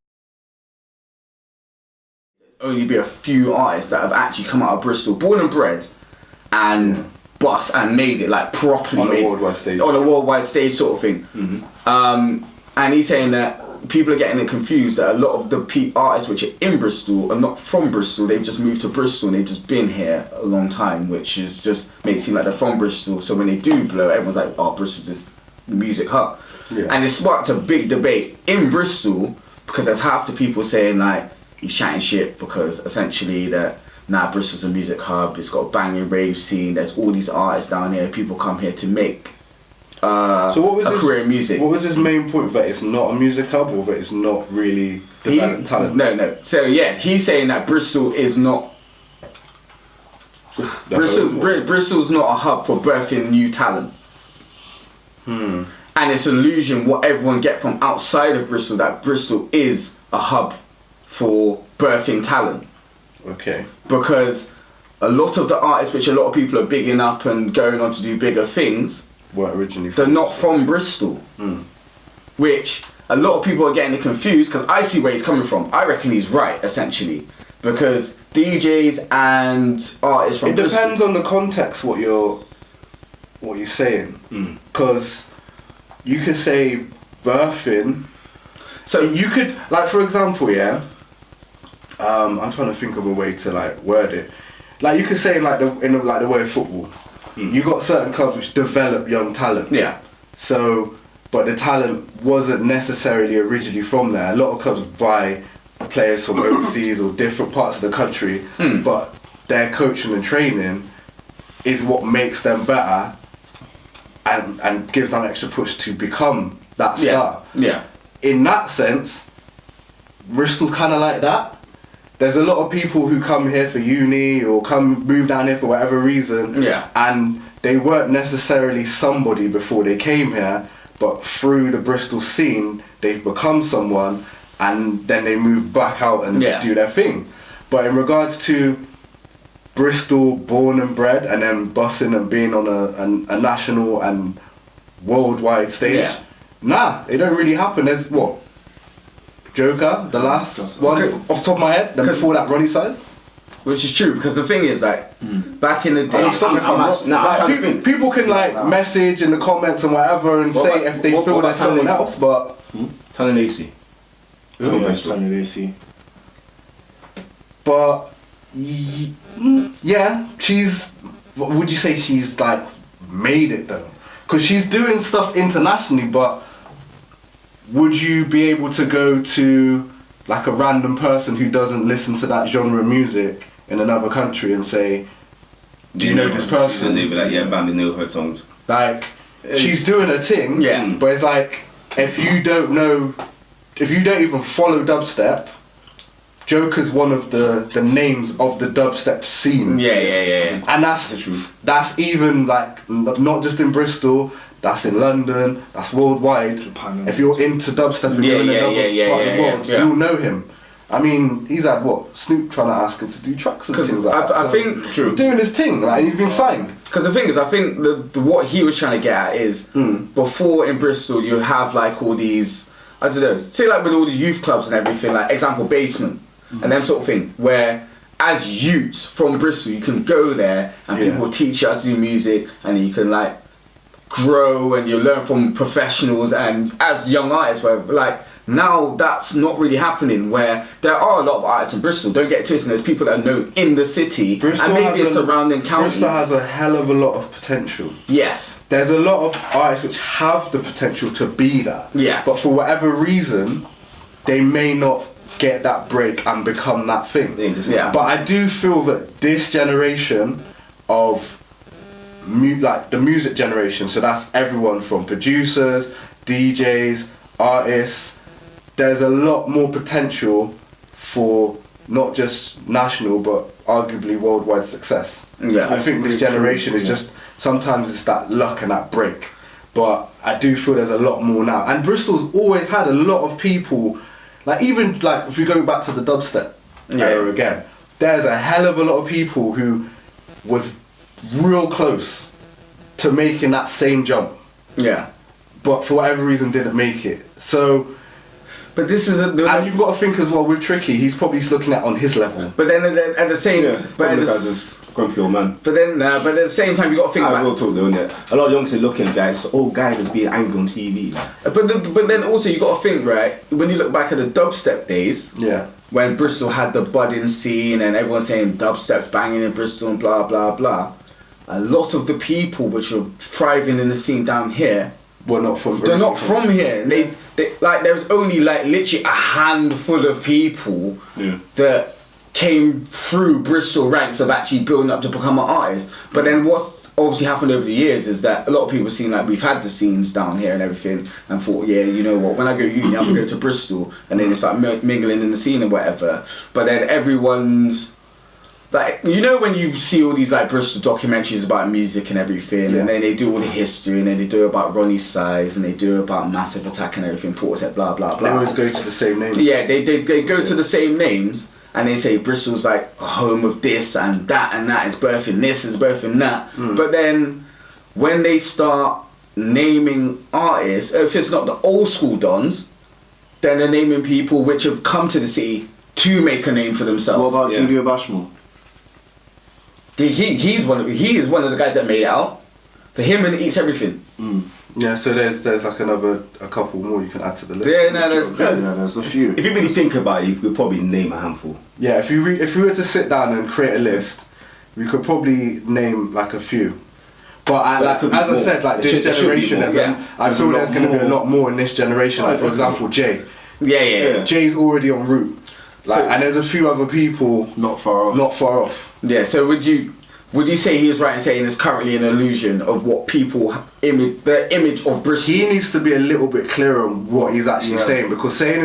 Only be a few artists that have actually come out of Bristol, born and bred, and bust and made it like properly On a made- worldwide stage. on a worldwide stage sort of thing. And he's saying that people are getting it confused that a lot of the artists which are in Bristol are not from Bristol. They've just moved to Bristol and they've just been here a long time, which is just makes it seem like they're from Bristol. So when they do blow, everyone's like, "Oh, Bristol's this music hub," and it sparked a big debate in Bristol because there's half the people saying like he's chatting shit because essentially that. Nah, Bristol's a music hub. It's got a banging rave scene. There's all these artists down here. People come here to make So what was a career in music. What was his main point? That it's not a music hub, or that it's not really developed talent? No. So yeah, he's saying that Bristol is not. Bristol's not a hub for birthing new talent. And it's an illusion what everyone get from outside of Bristol that Bristol is a hub for birthing talent. Okay. Because a lot of the artists which a lot of people are bigging up and going on to do bigger things, Weren't originally. they're not from Bristol. Which a lot of people are getting it confused because I see where he's coming from. I reckon he's right, essentially. Because DJs and artists from It Bristol... depends on the context what you're saying. Because you could say birthing. So you could, like, for example, yeah. I'm trying to think of a way to like word it. Like you could say in the way of football, you got certain clubs which develop young talent. Yeah. So, but the talent wasn't necessarily originally from there. A lot of clubs buy players from overseas or different parts of the country, but their coaching and training is what makes them better and gives them an extra push to become that star. Yeah. In that sense, Bristol's kind of like that. There's a lot of people who come here for uni or move down here for whatever reason, and they weren't necessarily somebody before they came here, but through the Bristol scene, they've become someone, and then they move back out and do their thing. But in regards to Bristol, born and bred, and then bussing and being on a national and worldwide stage, nah, it don't really happen. There's what? Joker, the last one off the top of my head, then before that Ronnie Size. Which is true, because the thing is, like, back in the day... People can like message in the comments and whatever and say if they feel there's someone else, but... Tanya Lacey. Tanya Lacey. But, yeah, would you say she's like made it though? Because she's doing stuff internationally, but would you be able to go to like a random person who doesn't listen to that genre of music in another country and say, do you know this person? And they'd be like, yeah, man, they know her songs. Like, she's doing her thing, but it's like, if you don't even follow dubstep, Joker's one of the names of the dubstep scene. Yeah. And that's even like, not just in Bristol, that's in London, that's worldwide. Japan, if you're into dubstep and you're in another part of the world, you'll know him. I mean, he's had what? Snoop trying to ask him to do tracks and things like that. I think he's doing his thing, like, and he's been signed. Because the thing is, I think what he was trying to get at is before in Bristol you have like all these, I don't know, say like with all the youth clubs and everything, like example Basement and them sort of things, where as youths from Bristol you can go there and people will teach you how to do music and you can like grow and you learn from professionals, and as young artists, where like now that's not really happening, where there are a lot of artists in Bristol, don't get it twisted, there's people that are known in the city and maybe surrounding counties. Bristol has a hell of a lot of potential. Yes. There's a lot of artists which have the potential to be that. Yeah. But for whatever reason, they may not get that break and become that thing. But I do feel that this generation of like the music generation, so that's everyone from producers, DJs, artists, there's a lot more potential for not just national but arguably worldwide success. I think this generation is just, sometimes it's that luck and that break, but I do feel there's a lot more now. And Bristol's always had a lot of people, like even like if we go back to the dubstep era again, there's a hell of a lot of people who was real close to making that same jump, Yeah. but for whatever reason didn't make it. So, But this is and you've got to think as well with Tricky, he's probably looking at on his level. But then at the same, Yeah, but at probably the, guys is grumpy old man. but at the same time, you got to think I about. will talk though, innit? A lot of youngsters looking, guys. Old guy was being angry on TV. But then also you got to think, right? When you look back at the dubstep days, Yeah. when Bristol had the budding scene and everyone saying dubstep's banging in Bristol and blah blah blah, a lot of the people which are thriving in the scene down here, Well, not from. they're not from here. They like there was only like literally a handful of people Yeah. that came through Bristol ranks of actually building up to become an artist. But then what's obviously happened over the years is that a lot of people seen like we've had the scenes down here and everything and thought, yeah, you know what, when I go uni I'm gonna go to Bristol, and then they start mingling in the scene and whatever. But then everyone's like, you know, when you see all these like Bristol documentaries about music and everything, Yeah. and then they do all the history, and then they do about Ronnie Size, and they do about Massive Attack and everything, Portishead, blah blah They blah. always go to the same names. Yeah, they go to the same names, and they say Bristol's like a home of this and that is birthing this, is birthing that. But then when they start naming artists, if it's not the old school dons, then they're naming people which have come to the city to make a name for themselves. What about Yeah. Julio Bashmore? He is one of the guys that made it out. For him and Eats Everything. Yeah, so there's like a couple more you can add to the list. Yeah, no, there's Yeah, there's a few. If you really think about it, you could probably name a handful. Yeah, if we were to sit down and create a list, we could probably name like a few. But But it like, could be as I more. said, like It this should be generation, more, there's yeah. I feel there's going to be a lot more in this generation. Like for example, Jay. yeah. Jay's already en route. Like, So- and there's a few other people Not far off. not far off. Yeah, so would you say he is right in saying there's currently an illusion of what people the image of Bristol? He needs to be a little bit clearer on what he's actually Yeah. saying, because saying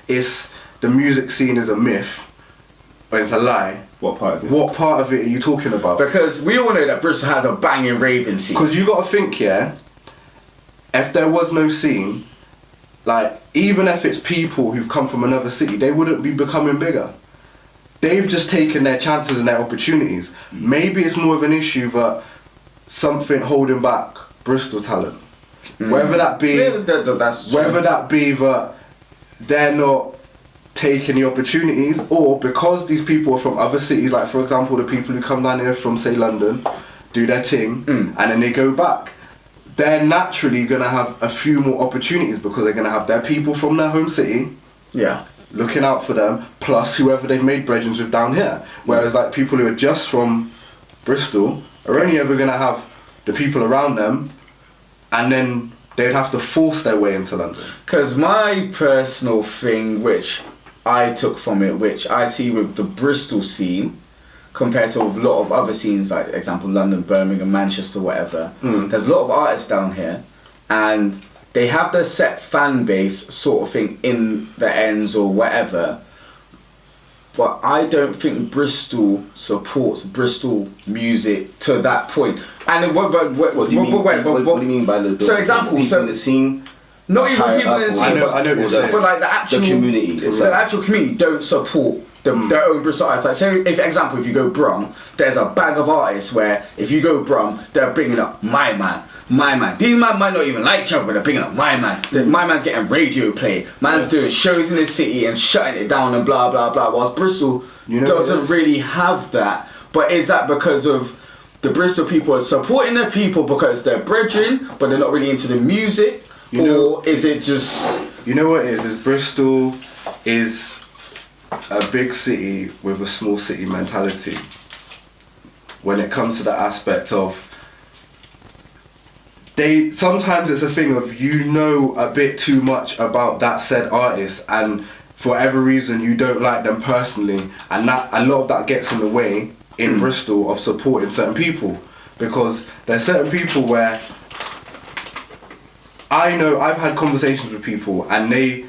is the music scene is a myth or it's a lie. What part of it? What part of it are you talking about? Because we all know that Bristol has a banging raving scene. Because you got to think, yeah, if there was no scene, like, even if it's people who've come from another city, they wouldn't be becoming bigger. They've just taken their chances and their opportunities. Maybe it's more of an issue that something holding back Bristol talent. Whether that be, Yeah, that's true. whether that be that they're not taking the opportunities, or because these people are from other cities, like for example the people who come down here from say London, do their thing, and then they go back, they're naturally gonna have a few more opportunities because they're gonna have their people from their home city Yeah. looking out for them, plus whoever they've made brethren with down here. Whereas like people who are just from Bristol are only ever gonna have the people around them, and then they'd have to force their way into London. Because my personal thing, which I took from it, which I see with the Bristol scene, compared to a lot of other scenes, like example London, Birmingham, Manchester, whatever. There's a lot of artists down here, and they have their set fan base sort of thing in the ends or whatever. But I don't think Bristol supports Bristol music to that point. And What do you mean? What do you mean by the So example, people so in the scene? not even higher people in the up, scene, I know what you're saying. but like the actual community so itself. the actual community don't support their own Bristol artists. Like, say, if example, if you go Brum, there's a bag of artists where if you go Brum, they're bringing up my man. These man might not even like each other, but they're bringing up my man. My man's getting radio play. Man's doing shows in the city and shutting it down and blah blah blah. Whilst Bristol You know what it doesn't is? really have that. But is that because of the Bristol people are supporting their people because they're brethren, but they're not really into the music? You know- Or is it just... You know what it is Bristol is a big city with a small city mentality when it comes to the aspect of sometimes it's a thing of you know a bit too much about that said artist, and for whatever reason you don't like them personally, and that a lot of that gets in the way in Bristol of supporting certain people, because there's certain people where I know I've had conversations with people and they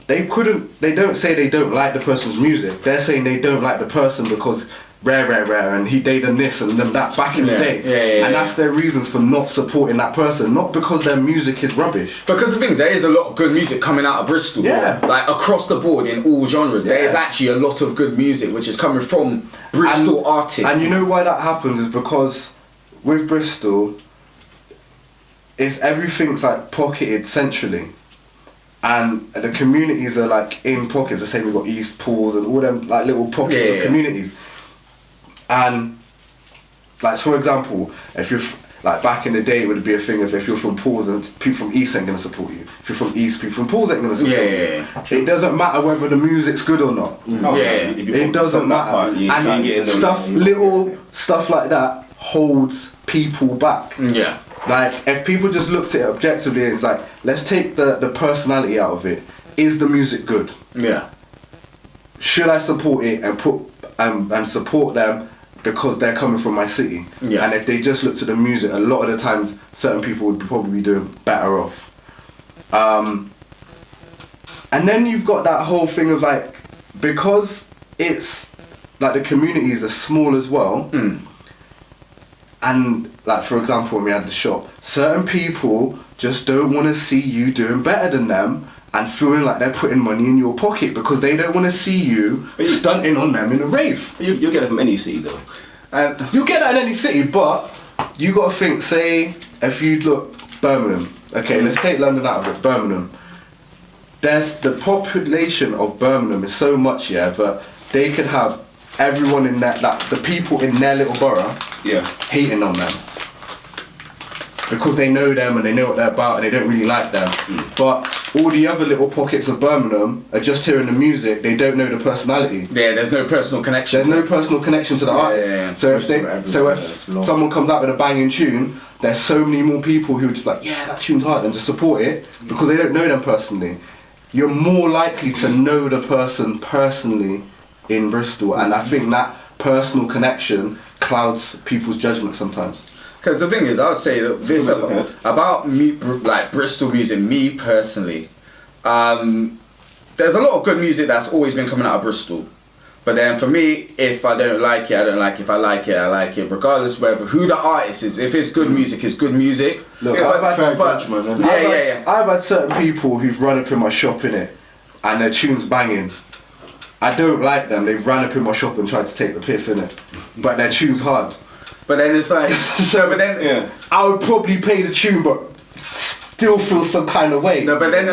don't say they don't like the person's music. They're saying they don't like the person because rare, and they done this and then that back in the day. And that's their reasons for not supporting that person, not because their music is rubbish. Because the thing is, there is a lot of good music coming out of Bristol. Yeah. Like across the board in all genres. There is actually a lot of good music which is coming from Bristol artists. And you know why that happens is because with Bristol, everything's like pocketed centrally. And the communities are like in pockets. The same, we've got East, Pools and all them like little pockets of communities. And like, for example, if you're like back in the day, it would be a thing of if you're from Pools and people from East ain't gonna support you. If you're from East, people from Pools ain't gonna support you. It doesn't matter whether the music's good or not. It doesn't matter. And little stuff like that holds people back. Yeah. Like, if people just looked at it objectively, it's like, let's take the personality out of it. Is the music good? Yeah. Should I support it and put and support them because they're coming from my city? Yeah. And if they just looked at the music, a lot of the times, certain people would probably be doing better off. And then you've got that whole thing of like, because it's like the communities are small as well. And like, for example, when we had the shop, certain people just don't want to see you doing better than them and feeling like they're putting money in your pocket because they don't want to see you stunting on them in a rave. You'll get it from any city though. And you get that in any city, but you got to think, say, if you look Birmingham, okay, let's take London out of it, Birmingham. There's the population of Birmingham is so much, that they could have everyone in that, the people in their little borough hating on them because they know them and they know what they're about and they don't really like them. But all the other little pockets of Birmingham are just hearing the music, they don't know the personality. Yeah, there's no personal connection. There's no personal connection to the artist. So if someone comes out with a banging tune, there's so many more people who are just like, yeah, that tune's hard, and just support it because they don't know them personally. You're more likely to know the person personally in Bristol, and I think that personal connection clouds people's judgment sometimes. Because the thing is, I would say that this about me, like Bristol music, me personally, there's a lot of good music that's always been coming out of Bristol. But then for me, if I don't like it, I don't like it. If I like it, I like it. Regardless of who the artist is, if it's good music, it's good music. Look, I've had certain people who've run up in my shop in it, and their tunes banging. I don't like them. They've run up in my shop and tried to take the piss in it, but their tune's hard. But then it's like, I would probably play the tune, but still feel some kind of way. No, but then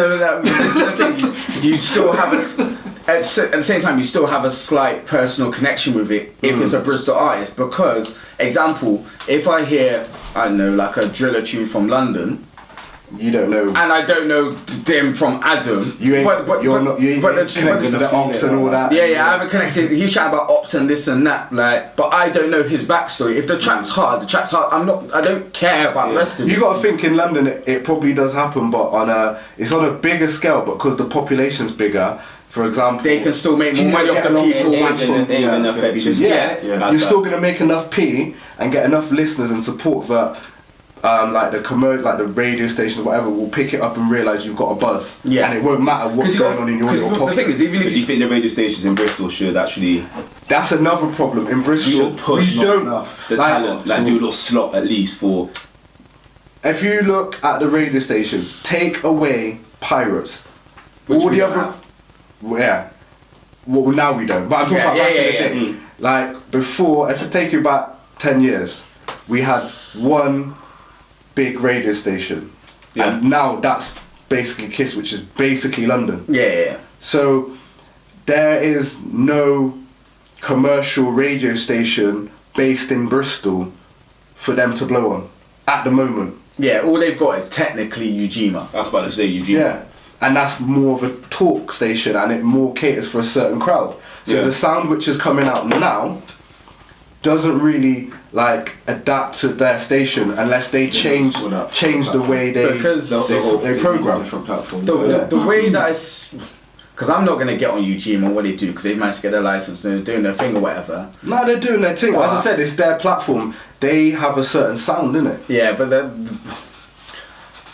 this is the thing. You still have at the same time, you still have a slight personal connection with it if it's a Bristol artist. Because, example, if I hear, I don't know, like a driller tune from London, you don't know, and I don't know them from Adam. You ain't connected to the ops and all that. Yeah, I haven't connected. He's chatting about ops and this and that, like, but I don't know his backstory. If the track's hard, the track's hard. I don't care about the rest of it. You got to think in London, it probably does happen, but it's on a bigger scale. But because the population's bigger, for example, they can still make more money off the people. You're still gonna make enough P and get enough listeners and support that. Like the radio stations, whatever, will pick it up and realise you've got a buzz. Yeah. And it won't matter what's going on in your little pocket. The thing is, even if you think the radio stations in Bristol should actually... That's another problem. In Bristol, we don't the talent, like do a little slot at least for... If you look at the radio stations, take away pirates. Which all the other... Yeah. Well, now we don't. But I'm talking about back in the day. Like, before, if I take you back 10 years, we had one big radio station, and now that's basically KISS, which is basically London. So there is no commercial radio station based in Bristol for them to blow on at the moment. Yeah, all they've got is technically Ujima. I was about to say Ujima. Yeah, and that's more of a talk station, and it more caters for a certain crowd. So the sound which is coming out now doesn't really like adapt to their station unless they change the way they program different platforms. The way that it's, because I'm not going to get on YouTube and what they do because they've managed to get their license and they're doing their thing or whatever. No, they're doing their thing. As I said, it's their platform. They have a certain sound, innit? Yeah, but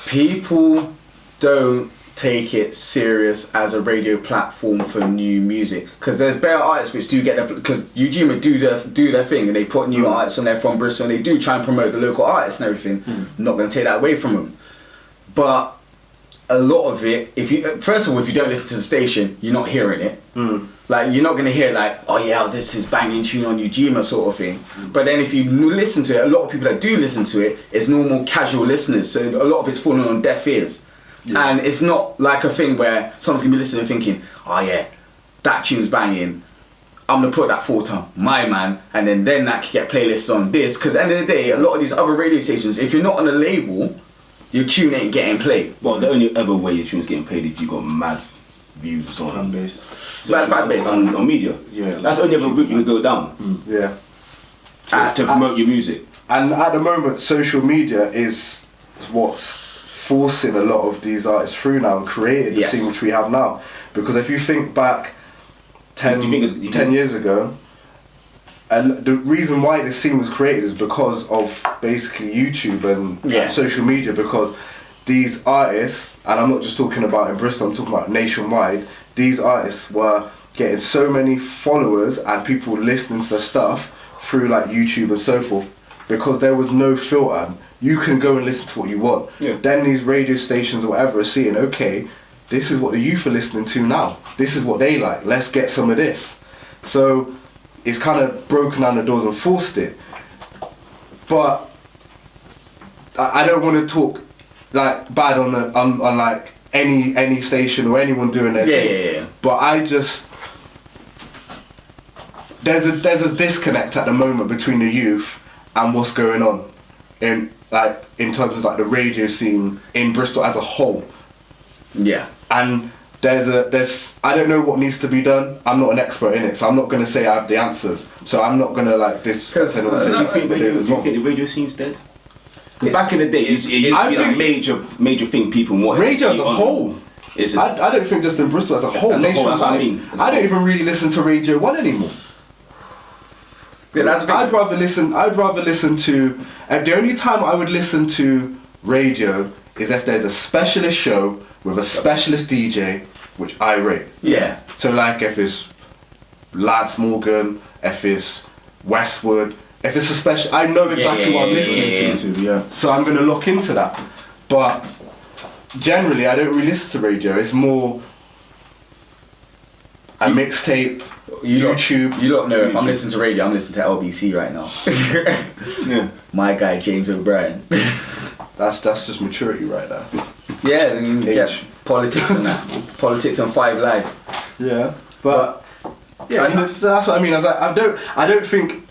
people don't take it serious as a radio platform for new music, because there's better artists which do get their, because Ujima do their thing and they put new artists on there from Bristol and they do try and promote the local artists and everything. I'm not going to take that away from them, but a lot of it, if you first of all, if you don't listen to the station, you're not hearing it. Like, you're not going to hear like, oh yeah, this is banging tune on Ujima sort of thing. But then if you listen to it, a lot of people that do listen to it is normal casual listeners, so a lot of it's falling on deaf ears. And it's not like a thing where someone's going to be listening and thinking, oh yeah, that tune's banging, I'm going to put that forward on my man, and then that can get playlists on this. Because at the end of the day, a lot of these other radio stations, if you're not on a label, your tune ain't getting played. Well, the only other way your tune's getting played if you got mad views on Fan base. on media. Yeah. That's the only other route you would go down. Yeah. To promote your music. And at the moment, social media is what's forcing a lot of these artists through now and created the scene which we have now. Because if you think back 10 years ago, and the reason why this scene was created is because of basically YouTube and social media, because these artists, and I'm not just talking about in Bristol, I'm talking about nationwide, these artists were getting so many followers and people listening to their stuff through like YouTube and so forth, because there was no filter. You can go and listen to what you want. Then these radio stations or whatever are seeing, okay, this is what the youth are listening to now. This is what they like. Let's get some of this. So it's kind of broken down the doors and forced it. But I don't want to talk like bad on like any station or anyone doing their thing. Yeah. But I just, there's a disconnect at the moment between the youth and what's going on in terms of like the radio scene in Bristol as a whole. Yeah. And there's I don't know what needs to be done. I'm not an expert in it, so I'm not gonna say I have the answers. So I'm not gonna like this. Do you think the radio scene's dead? Because back in the day, it used to be a major thing people want. Radio as a whole. I don't think just in Bristol as a whole. That's what I mean. I don't even really listen to Radio 1 anymore. Yeah, I'd rather listen to. The only time I would listen to radio is if there's a specialist show with a specialist DJ, which I rate. Yeah. So like if it's Lance Morgan, if it's Westwood, if it's a special, I know exactly what I'm listening to. Yeah. So I'm gonna look into that. But generally, I don't really listen to radio. It's more a mixtape. YouTube. You don't know if I'm listening to radio, I'm listening to LBC right now. Yeah. My guy James O'Brien. That's just maturity right there. Yeah, then you get politics and that. Politics on 5 Live. Yeah. But yeah, that's what I mean. I don't think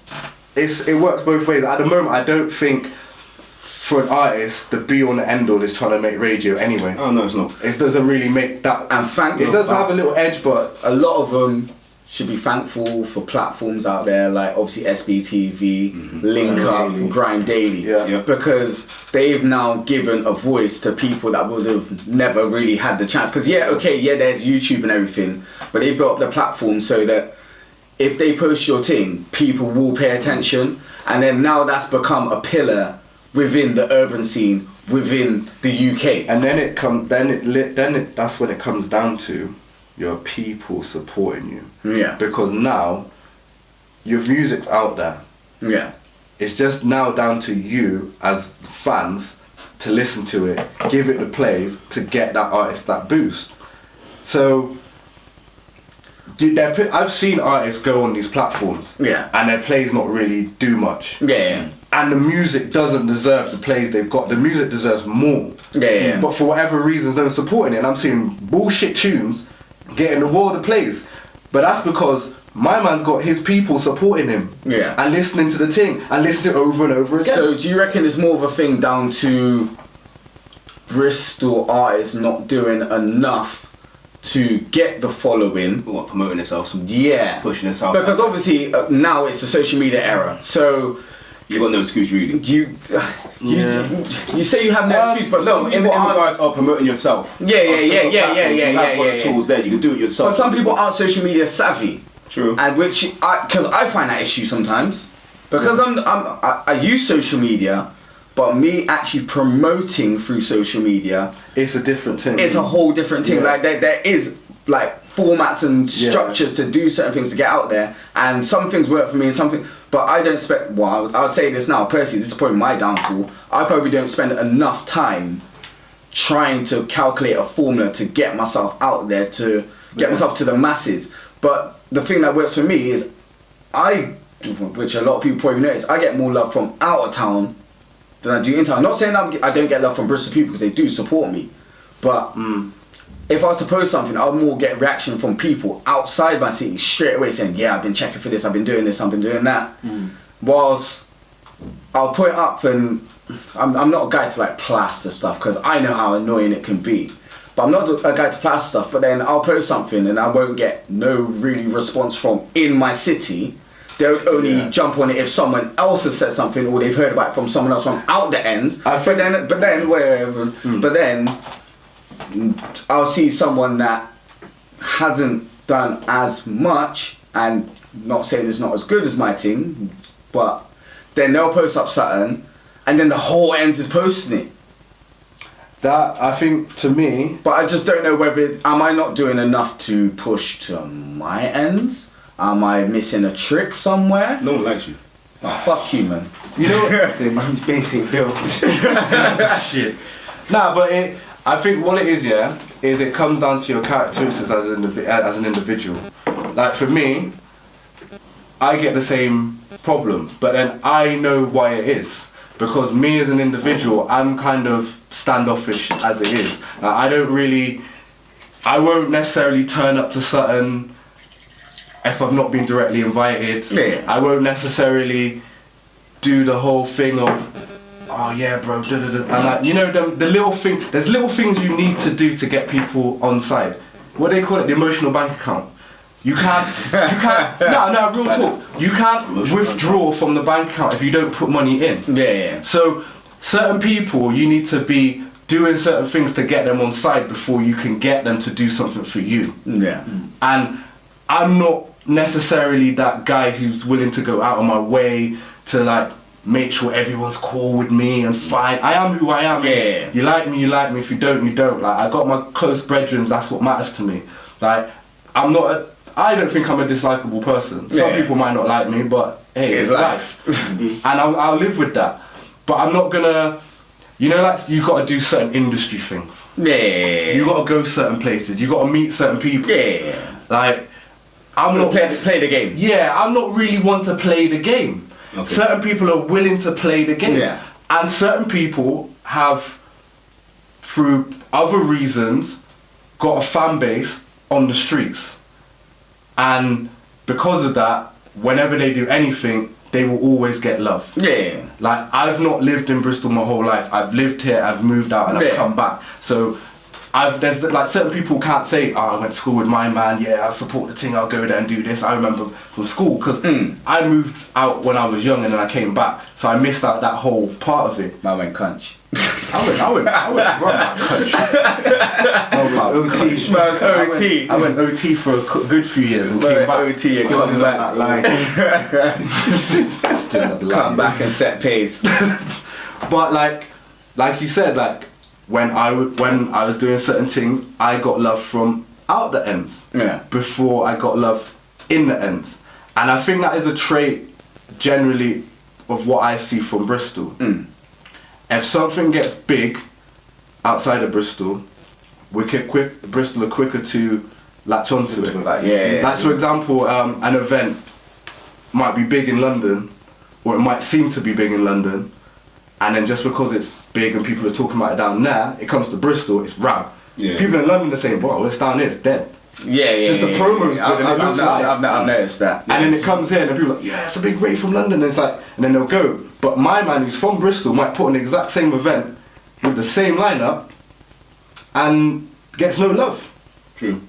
it works both ways. At the moment, I don't think for an artist the be all and end all is trying to make radio anyway. Oh no, it's not. It doesn't really make that. And it does have a little edge, but a lot of them should be thankful for platforms out there like obviously SBTV, Link Up, Grind Daily, because they've now given a voice to people that would have never really had the chance. Because there's YouTube and everything, but they built up the platform so that if they post your thing, people will pay attention, and then now that's become a pillar within the urban scene within the UK. And then that's when it comes down to your people supporting you. Yeah. Because now your music's out there. Yeah. It's just now down to you as fans to listen to it, give it the plays to get that artist that boost. So I've seen artists go on these platforms, and their plays not really do much. Yeah. And the music doesn't deserve the plays they've got. The music deserves more. Yeah. But for whatever reasons, they're supporting it. And I'm seeing bullshit tunes getting the world of plays. But that's because my man's got his people supporting him. Yeah. And listening to the thing and listening to it over and over again. So do you reckon it's more of a thing down to Bristol artists not doing enough to get the following? What, promoting themselves? Yeah. Pushing themselves? Because obviously now it's the social media era. So you got no excuse really. You say you have no excuse, but no, in regards of promoting yourself. Yeah. You have got the tools there. You can do it yourself. But some people aren't social media savvy. True. And because I find that issue sometimes, because I use social media, But me actually promoting through social media, It's a different thing. it's a whole different thing. Yeah. Like there is like formats and structures to do certain things to get out there, and some things work for me and something. But I don't spend. Well, I would say this now personally. This is probably my downfall. I probably don't spend enough time trying to calculate a formula to get myself out there, to get myself to the masses. But the thing that works for me is which a lot of people probably notice, I get more love from out of town than I do in town. I'm not saying I don't get love from Bristol people because they do support me, but if I was to post something, I'll more get reaction from people outside my city straight away saying, yeah, I've been checking for this, I've been doing this, I've been doing that. Whilst I'll put it up, and I'm not a guy to like plaster stuff because I know how annoying it can be. But I'm not a guy to plaster stuff, but then I'll post something and I won't get no really response from in my city. They'll only jump on it if someone else has said something or they've heard about it from someone else from out the ends. But then I'll see someone that hasn't done as much, and not saying it's not as good as my thing, but then they'll post up something and then the whole ends is posting it. That, I think, to me... But I just don't know whether am I not doing enough to push to my ends? Am I missing a trick somewhere? No one likes you. Oh, fuck you, man. You know what? So man's basic built. Shit. Nah, but I think what it is, is it comes down to your characteristics as an individual. Like for me, I get the same problem, but then I know why it is. Because me as an individual, I'm kind of standoffish as it is. Like, I won't necessarily turn up to certain, if I've not been directly invited. Yeah. I won't necessarily do the whole thing of, oh yeah bro, da da da. And like, you know, the little thing, there's little things you need to do to get people on side. What do they call it? The emotional bank account. You can't, no, real talk. You can't withdraw from the bank account if you don't put money in. Yeah. So, certain people, you need to be doing certain things to get them on side before you can get them to do something for you. Yeah. And I'm not necessarily that guy who's willing to go out of my way to like make sure everyone's cool with me and fine. I am who I am. Yeah. You like me, you like me. If you don't, you don't. Like I got my close brethren. That's what matters to me. Like I don't think I'm a dislikable person. Some people might not like me, but hey, it's life. And I'll live with that. But I'm not gonna, you know, like you got to do certain industry things. Yeah. You got to go certain places. You got to meet certain people. Yeah. Like I'm not play the game. Yeah, I'm not really one to play the game. Okay. Certain people are willing to play the game. Yeah. And certain people have, through other reasons, got a fan base on the streets. And because of that, whenever they do anything, they will always get love. Yeah. Like, I've not lived in Bristol my whole life. I've lived here, I've moved out, and I've come back. So, there's like certain people can't say, oh, I went to school with my man, yeah, I support the thing, I'll go there and do this. I remember from school, because I moved out when I was young and then I came back. So I missed out that whole part of it. Man went cunch. I went run that country. OT. Man, OT. I went OT for a good few years and came back. OT and come back. Come back and set pace. But like you said, like when I was doing certain things, I got love from out the ends. Yeah. Before I got love in the ends, and I think that is a trait generally of what I see from Bristol. If something gets big outside of Bristol, Bristol are quicker to latch onto it. Like for example, an event might be big in London, or it might seem to be big in London, and then just because it's big and people are talking about it down there, it comes to Bristol, it's rap. Yeah. People in London are saying, "Well, it's down here, it's dead." Yeah. Just the promos, I've noticed that. And then it comes here, and then people are like, "Yeah, it's a big rave from London." And it's like, and then they'll go. But my man who's from Bristol might put on the exact same event with the same lineup and gets no love. True.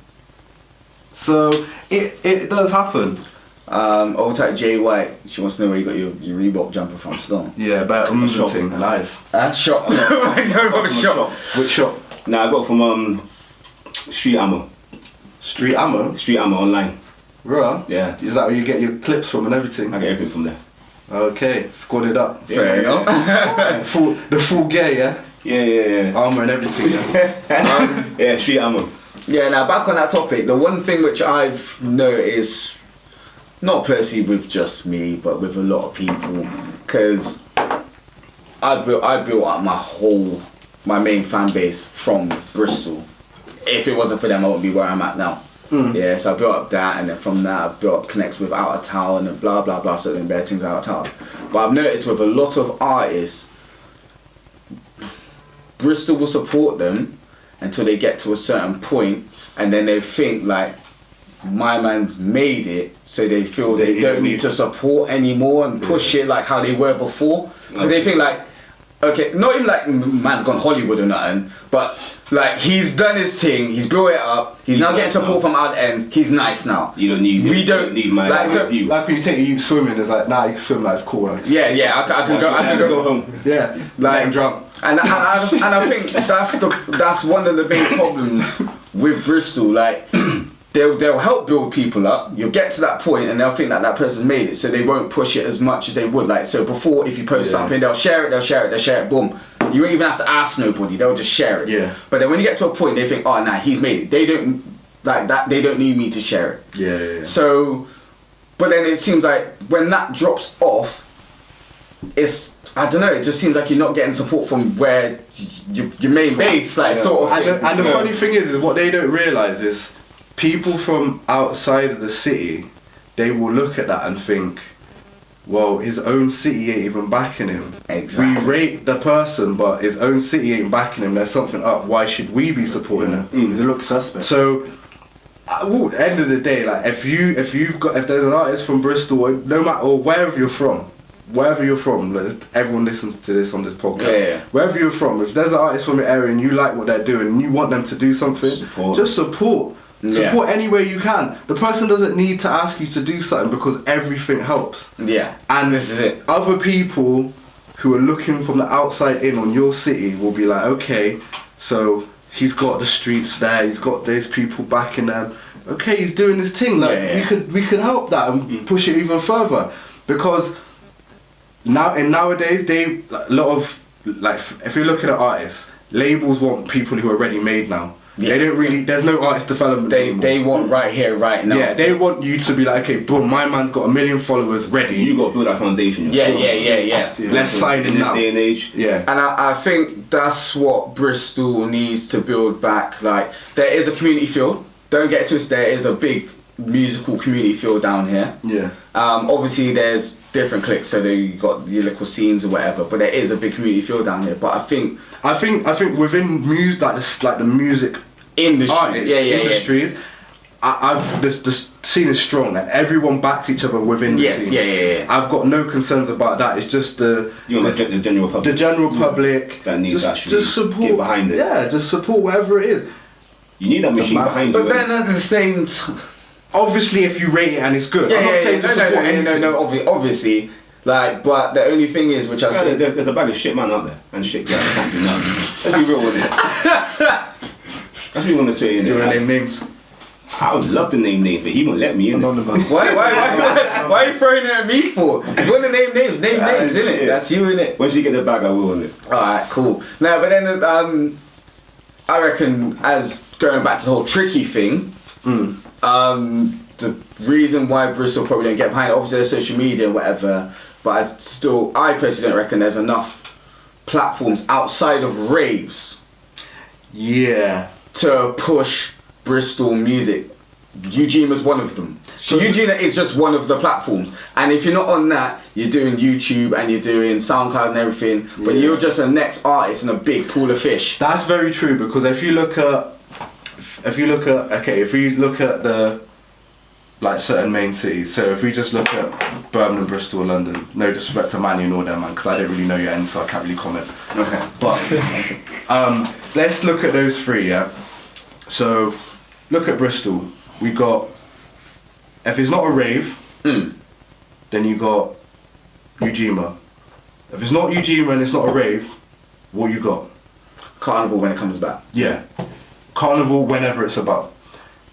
So it does happen. Old type Jay White, she wants to know where you got your Reebok jumper from. Still. Yeah, but thing, nice. Shop. Shop. Which shop? Nah, I got from Street Ammo. Street Ammo? Street Ammo online. Right. Yeah. Is that where you get your clips from and everything? I get everything from there. Okay, squad it up. Fair enough. The full gear, yeah? Yeah. Armour and everything, yeah? Yeah, street ammo. Yeah, now back on that topic, the one thing which I've noticed, not personally with just me, but with a lot of people, because I built up my main fan base from Bristol. If it wasn't for them, I wouldn't be where I'm at now. Yeah, so I built up that, and then from that I built up connects with out of town and blah blah blah, certain bad things out of town. But I've noticed with a lot of artists, Bristol will support them until they get to a certain point, and then they think like, my man's made it, so they feel they don't need to support anymore and push it like how they were before. Because they think like, okay, not even like man's gone Hollywood or nothing, but like he's done his thing, he's built it up, he's now getting support from out ends, he's nice now. You don't need my like, so, review. like when you take you swimming, it's like, nah, you can swim, that's cool. Like, Yeah, I can go home. Yeah, like I'm drunk. And I think that's one of the main problems with Bristol. Like they'll help build people up. You'll get to that point and they'll think that person's made it, so they won't push it as much as they would. Like, so before, if you post something, they'll share it, boom. You won't even have to ask nobody, they'll just share it. Yeah. But then when you get to a point, they think, oh nah, he's made it. They don't like that. They don't need me to share it. Yeah. So, but then it seems like when that drops off, I don't know, it just seems like you're not getting support from where your main base, like sort of thing. And the funny thing is what they don't realise is people from outside of the city, they will look at that and think, well, his own city ain't even backing him. Exactly. We rate the person, but his own city ain't backing him. There's something up. Why should we be supporting him? Does it look suspect? So, at the end of the day, like if there's an artist from Bristol, or no matter or wherever you're from, everyone listens to this on this podcast. Yeah. Wherever you're from, if there's an artist from your area and you like what they're doing and you want them to do something, just support. Support any way you can. The person doesn't need to ask you to do something because everything helps. Yeah. And this is it. Other people who are looking from the outside in on your city will be like, okay, so he's got the streets there, he's got these people backing them. Okay, he's doing this thing. Like we could help that and push it even further, because nowadays a lot of like if you're looking at artists, labels want people who are ready made now. Yeah. They don't really. There's no artist development. They want right here, right now. Yeah, they want you to be like, okay, boom, my man's got 1 million followers ready. You got to build that foundation. Yeah. Let's sign in this day and age. Yeah, and I think that's what Bristol needs to build back. Like, there is a community feel. Don't get it twisted. There is a big musical community feel down here. Yeah. Obviously, there's different cliques, so you got your little scenes or whatever. But there is a big community feel down here. But I think within music, like the music industries, industries, the scene is strong and everyone backs each other within the scene. Yeah. I've got no concerns about that. It's just the general public. The general public that needs just support, get behind it. Yeah, just support whatever it is. You need that machine behind you. But then at the same obviously, if you rate it and it's good, I'm not saying to support anything. No, obviously. Like, but the only thing is, which I said, there's a bag of shit man out there, and shit guys can't do nothing. Let's be real with it. That's what you want to say. Do you want to name names? I would love to name names, but he won't let me in. Why are you throwing it at me for? You want to name names? Name names, innit? Yeah. That's you, innit? Once you get the bag, I will, innit? Alright, cool. Now, but then I reckon, as going back to the whole tricky thing, the reason why Bristol probably don't get behind it, obviously there's social media and whatever, but I personally don't reckon there's enough platforms outside of raves to push Bristol music. Eugene was one of them. So Eugene is just one of the platforms, and if you're not on that, you're doing YouTube and you're doing SoundCloud and everything, but you're just a next artist in a big pool of fish. That's very true, because if you look at the like certain main cities, so if we just look at Birmingham, Bristol, London, no disrespect to Manu and all them, man, because I don't really know your end, so I can't really comment. Okay. But let's look at those three, yeah? So look at Bristol. We got, if it's not a rave, then you got Ujima. If it's not Ujima and it's not a rave, what you got? Carnival when it comes back. Yeah. Carnival whenever it's about.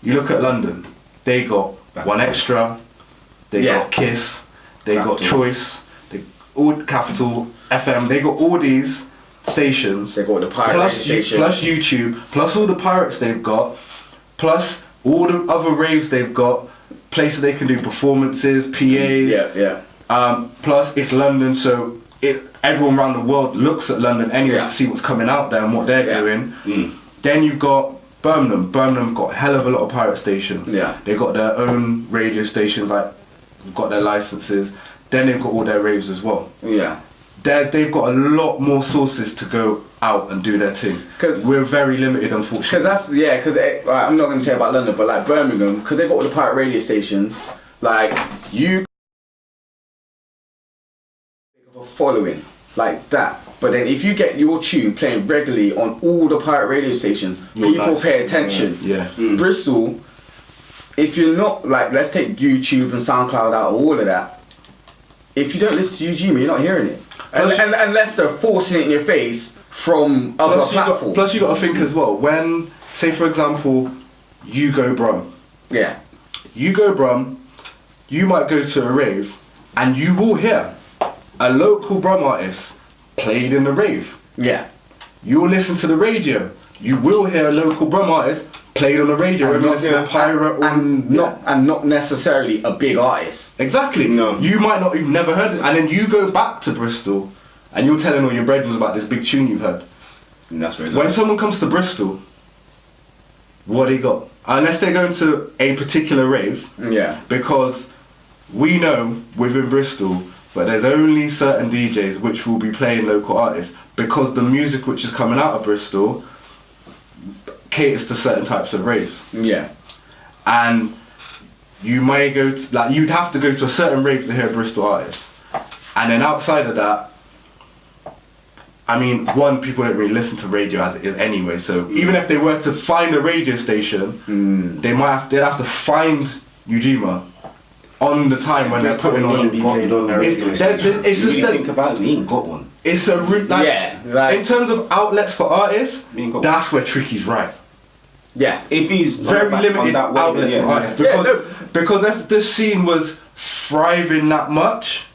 You look at London, they got One Extra, they got Kiss, they got Choice, all Capital FM. They got all these stations. They got the pirate radio station. Plus YouTube, plus all the pirates they've got, plus all the other raves they've got, places they can do performances, PAs. Plus it's London, so everyone around the world looks at London anyway to see what's coming out there and what they're doing. Then you've got Birmingham. Birmingham got a hell of a lot of pirate stations. They've got their own radio stations, like they've got their licenses. Then they've got all their raves as well. They've got a lot more sources to go out and do their thing. Because we're very limited, unfortunately. Because I'm not going to say about London, but like Birmingham, because they've got all the pirate radio stations, like you have a following like that. But then if you get your tune playing regularly on all the pirate radio stations, people pay attention. Bristol, if you're not, like, let's take YouTube and SoundCloud out of all of that, if you don't listen to Ujima, you're not hearing it. Unless they're forcing it in your face from other platforms. Plus you got to think as well, when, say for example, you go Brum. You go Brum, you might go to a rave, and you will hear a local Brum artist played in the rave. You'll listen to the radio, you will hear a local Brum artist played on the radio, and not necessarily a big artist. Exactly. No. You might not, you've never heard it, and then you go back to Bristol, and you're telling all your brethren about this big tune you've heard. And that's where when someone comes to Bristol, what they got? Unless they're going to a particular rave, because we know within Bristol, but there's only certain DJs which will be playing local artists, because the music which is coming out of Bristol caters to certain types of raves. And you may go to, like, you'd have to go to a certain rave to hear a Bristol artist. And then outside of that, I mean, one, people don't really listen to radio as it is anyway, so even if they were to find a radio station, they'd have to find Ujima on the time when they're putting on. It's just that, think about it, we ain't got one. It's a in terms of outlets for artists, that's where Tricky's right. If he's very limited outlets for artists, because if the scene was thriving that much,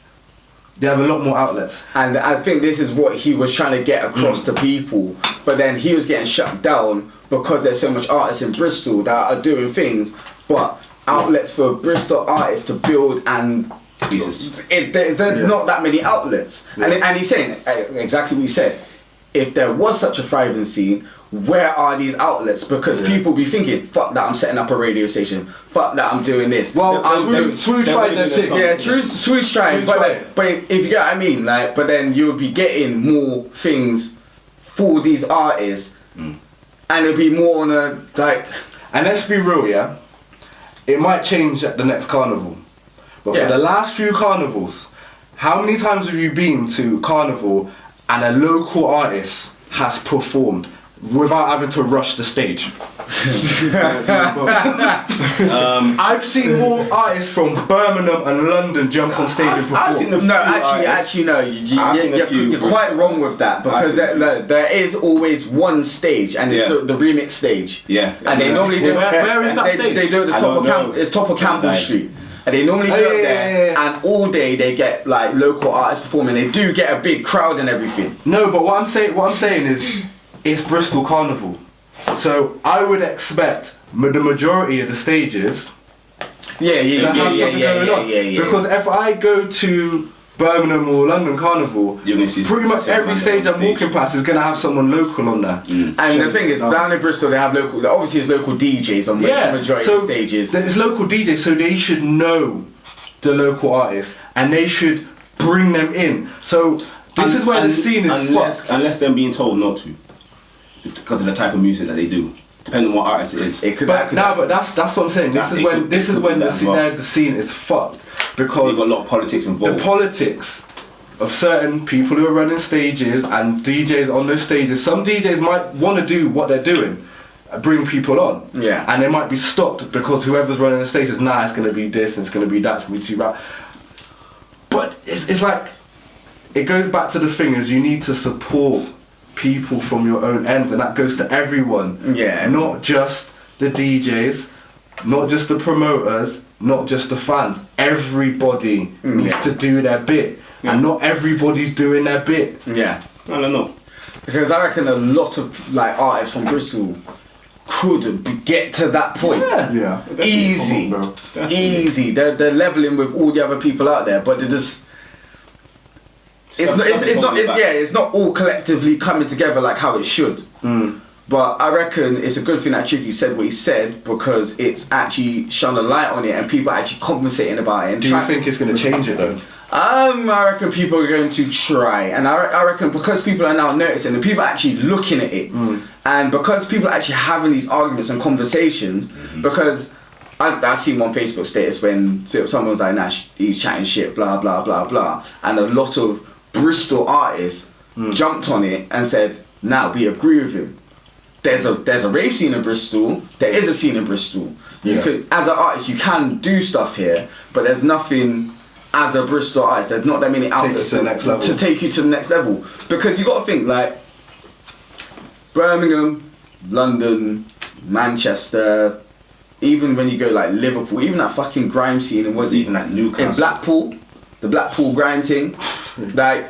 they have a lot more outlets. And I think this is what he was trying to get across to people, but then he was getting shut down because there's so much artists in Bristol that are doing things, but outlets for Bristol artists to build, and there's not that many outlets. And he's saying exactly what he said. If there was such a thriving scene, where are these outlets? Because people be thinking, fuck that, I'm setting up a radio station. Fuck that, I'm doing this. Well, Swoosh trying that. Swoosh trying. But if you get what I mean, like, but then you would be getting more things for these artists, and it'll be more on a, like. And let's be real, it might change at the next carnival, but for the last few carnivals, how many times have you been to carnival and a local artist has performed without having to rush the stage? I've seen more artists from Birmingham and London jump on stage and perform. I've seen no. You're quite wrong with that, because there is always one stage, and it's the remix stage. And they normally do. Where is that stage? They do it at the top of it's top of Campbell Street. And they normally do it there, and all day they get like local artists performing. They do get a big crowd and everything. No, but what I'm saying is, it's Bristol Carnival, so I would expect the majority of the stages to have something going on. Because if I go to Birmingham or London Carnival, you're gonna see pretty much every stage I'm walking past is going to have someone local on there. And the thing is, down in Bristol they have local. Obviously, it's local DJs on the majority of stages. There's local DJs, so they should know the local artists and they should bring them in. So this is where the scene is fucked. Unless they're being told not to, because of the type of music that they do. Depending on what artist it is. But that's what I'm saying. This is when the scene is fucked, because you've got a lot of politics involved. The politics of certain people who are running stages and DJs on those stages. Some DJs might want to do what they're doing, bring people on. And they might be stopped because whoever's running the stage says, nah, it's going to be this and it's going to be that, it's going to be too rap. But it's like, it goes back to the thing is you need to support people from your own end, and that goes to everyone. Not just the DJs, not just the promoters, not just the fans. Everybody needs to do their bit, and not everybody's doing their bit. Yeah. I don't know. Because I reckon a lot of like artists from Bristol could get to that point. Yeah. Easy. Easy. They're leveling with all the other people out there, but they're just it's not all collectively coming together like how it should. But I reckon it's a good thing that Tricky said what he said, because it's actually shone a light on it and people are actually conversating about it. And do you think it's going to change it though? I reckon people are going to try, and I reckon because people are now noticing and people are actually looking at it, and because people are actually having these arguments and conversations, because I seen one Facebook status when someone was like, nah, he's chatting shit, blah blah blah blah, and a lot of Bristol artists jumped on it and said, nah, we agree with him. There's a rave scene in Bristol. There is a scene in Bristol. You could, as an artist, you can do stuff here, but there's nothing as a Bristol artist. There's not that many outlets to take you to the next level. Because you got to think like Birmingham, London, Manchester, even when you go like Liverpool, even that fucking grime scene, and was even like Newcastle, in Blackpool, the Blackpool grime thing, like.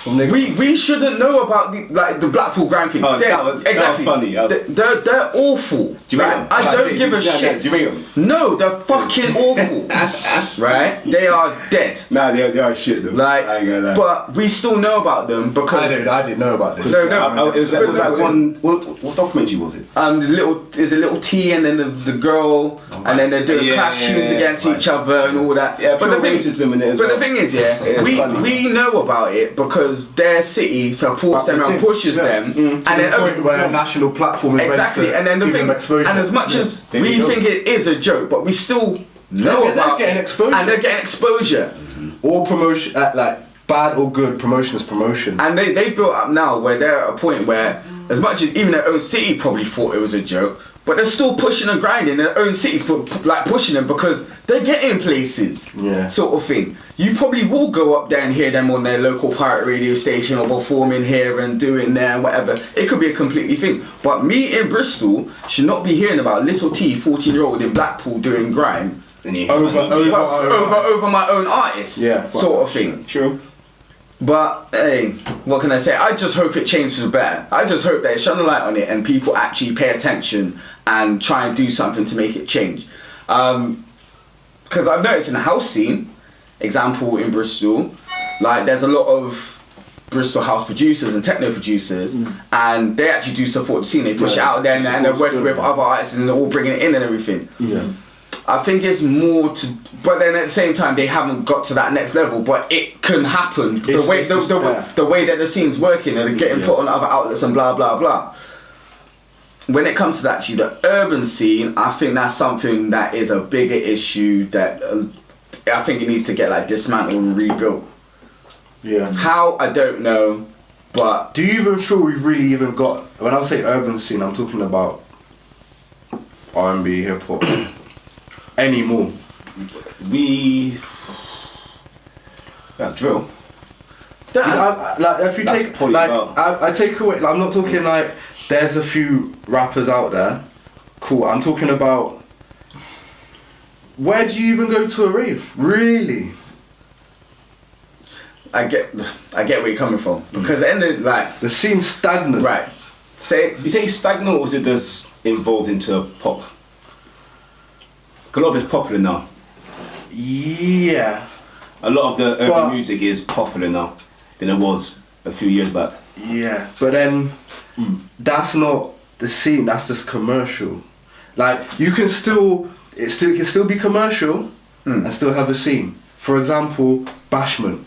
We shouldn't know about the Blackpool grime thing. Oh, that was funny. They're awful. Do you rate them? I don't give a shit. Do you rate them? No, they're fucking awful. Right? They are dead. Nah, they are shit though. Like, I ain't gonna lie. but we still know about them because I didn't know about this. No, it was like one. What documentary was it? There's a little T and then the girl, and then they're doing clash tunes against each other and all that. Yeah, but the racism in it as well. But the thing is, we know about it because their city supports them and pushes them, and then where a national platform is exactly, and then the thing, and as much as we think it is a joke, but we still know about getting exposure, and they're getting exposure. All promotion, like bad or good, promotion is promotion. And they built up now where they're at a point where, as much as even their own city probably thought it was a joke, but they're still pushing and grinding their own cities, like pushing them because they're getting places, sort of thing. You probably will go up there and hear them on their local pirate radio station or performing here and doing there and whatever. It could be a completely thing. But me in Bristol should not be hearing about little T, 14-year-old in Blackpool doing grime over my own artist, sort of thing. True. But hey, what can I say? I just hope it changes for the better. I just hope they shine a light on it and people actually pay attention and try and do something to make it change. Because I've noticed in the house scene, example in Bristol, like there's a lot of Bristol house producers and techno producers, and they actually do support the scene. They push it out there and they're working with other artists and they're all bringing it in and everything. I think it's more to, but then at the same time they haven't got to that next level. But it can happen the way that the scene's working and they're getting put on other outlets and blah blah blah. When it comes to actually the urban scene, I think that's something that is a bigger issue that I think it needs to get like dismantled and rebuilt. How, I don't know, but do you even feel we've really even got? When I say urban scene, I'm talking about R&B, hip hop. Anymore. Drill. Like if you take like I take away, like, I'm not talking like there's a few rappers out there, cool. I'm talking about where do you even go to a rave? Really? I get where you're coming from because at the end of like the scene's stagnant. Right. You say stagnant, or is it just involved into pop? A lot of it's popular now. Yeah. A lot of the urban music is popular now than it was a few years back. Yeah, but then that's not the scene. That's just commercial. Like it can still be commercial and still have a scene. For example, Bashment.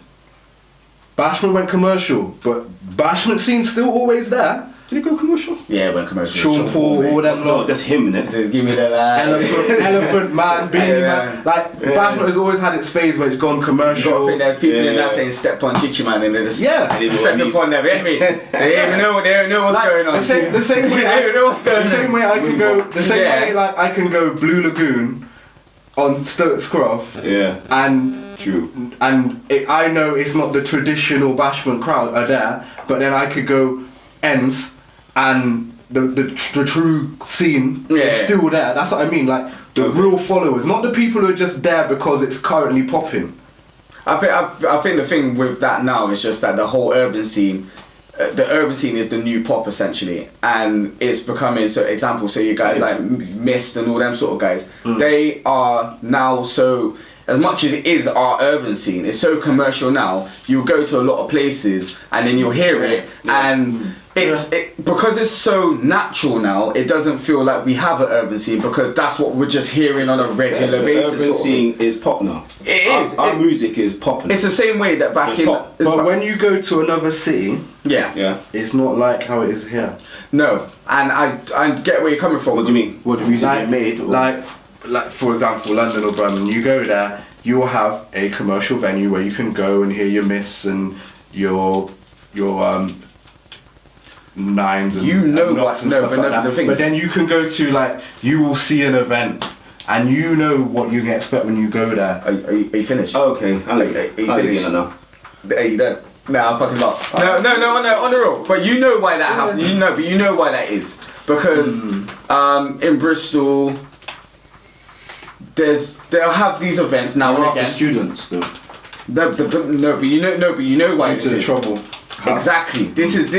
Bashment went commercial, but Bashment scene's still always there. Did he go commercial? Yeah, it went commercial. Sean Paul, all them lot. No, that's him, innit? Give me that Elephant Man, Beanie Man. Like, Bashment has always had its phase where it's gone commercial. You gotta think there's people in there saying step on Chichi Man and they're just stepping upon them, get me? They don't even know what's going on. The same way I can go, the same way like I can go Blue Lagoon on Scruff. Yeah. And true. And I know it's not the traditional Bashment crowd are there, but then I could go Ends and the true scene is still there. That's what I mean. Like the real followers, not the people who are just there because it's currently popping. I think the thing with that now is just that the whole urban scene. The urban scene is the new pop essentially, and it's becoming so. Example, so you guys like Mist and all them sort of guys, they are now so. As much as it is our urban scene, it's so commercial now. You'll go to a lot of places and then you'll hear it, and because it's so natural now. It doesn't feel like we have an urban scene because that's what we're just hearing on a regular basis. The urban scene is pop now. It is. Our music is pop. It's the same way that back in. But when you go to another city, Yeah. it's not like how it is here. No, and I get where you're coming from. What do you mean? What the music they made? Or? Like for example, London or Birmingham, you go there, you will have a commercial venue where you can go and hear your Miss and your Nines and You know and what- Knots and no, stuff but like no, that. the thing But is- then you can go to like, you will see an event and you know what you can expect when you go there. Are you finished? Oh, okay. I'll let you finished? know. There you go. Nah, I'm fucking lost. No, on the road. But you know why that happened. But you know why that is. Because in Bristol, they'll have these events now They're and after again. students though. No, but you know why Due this to the is. trouble. Exactly. This is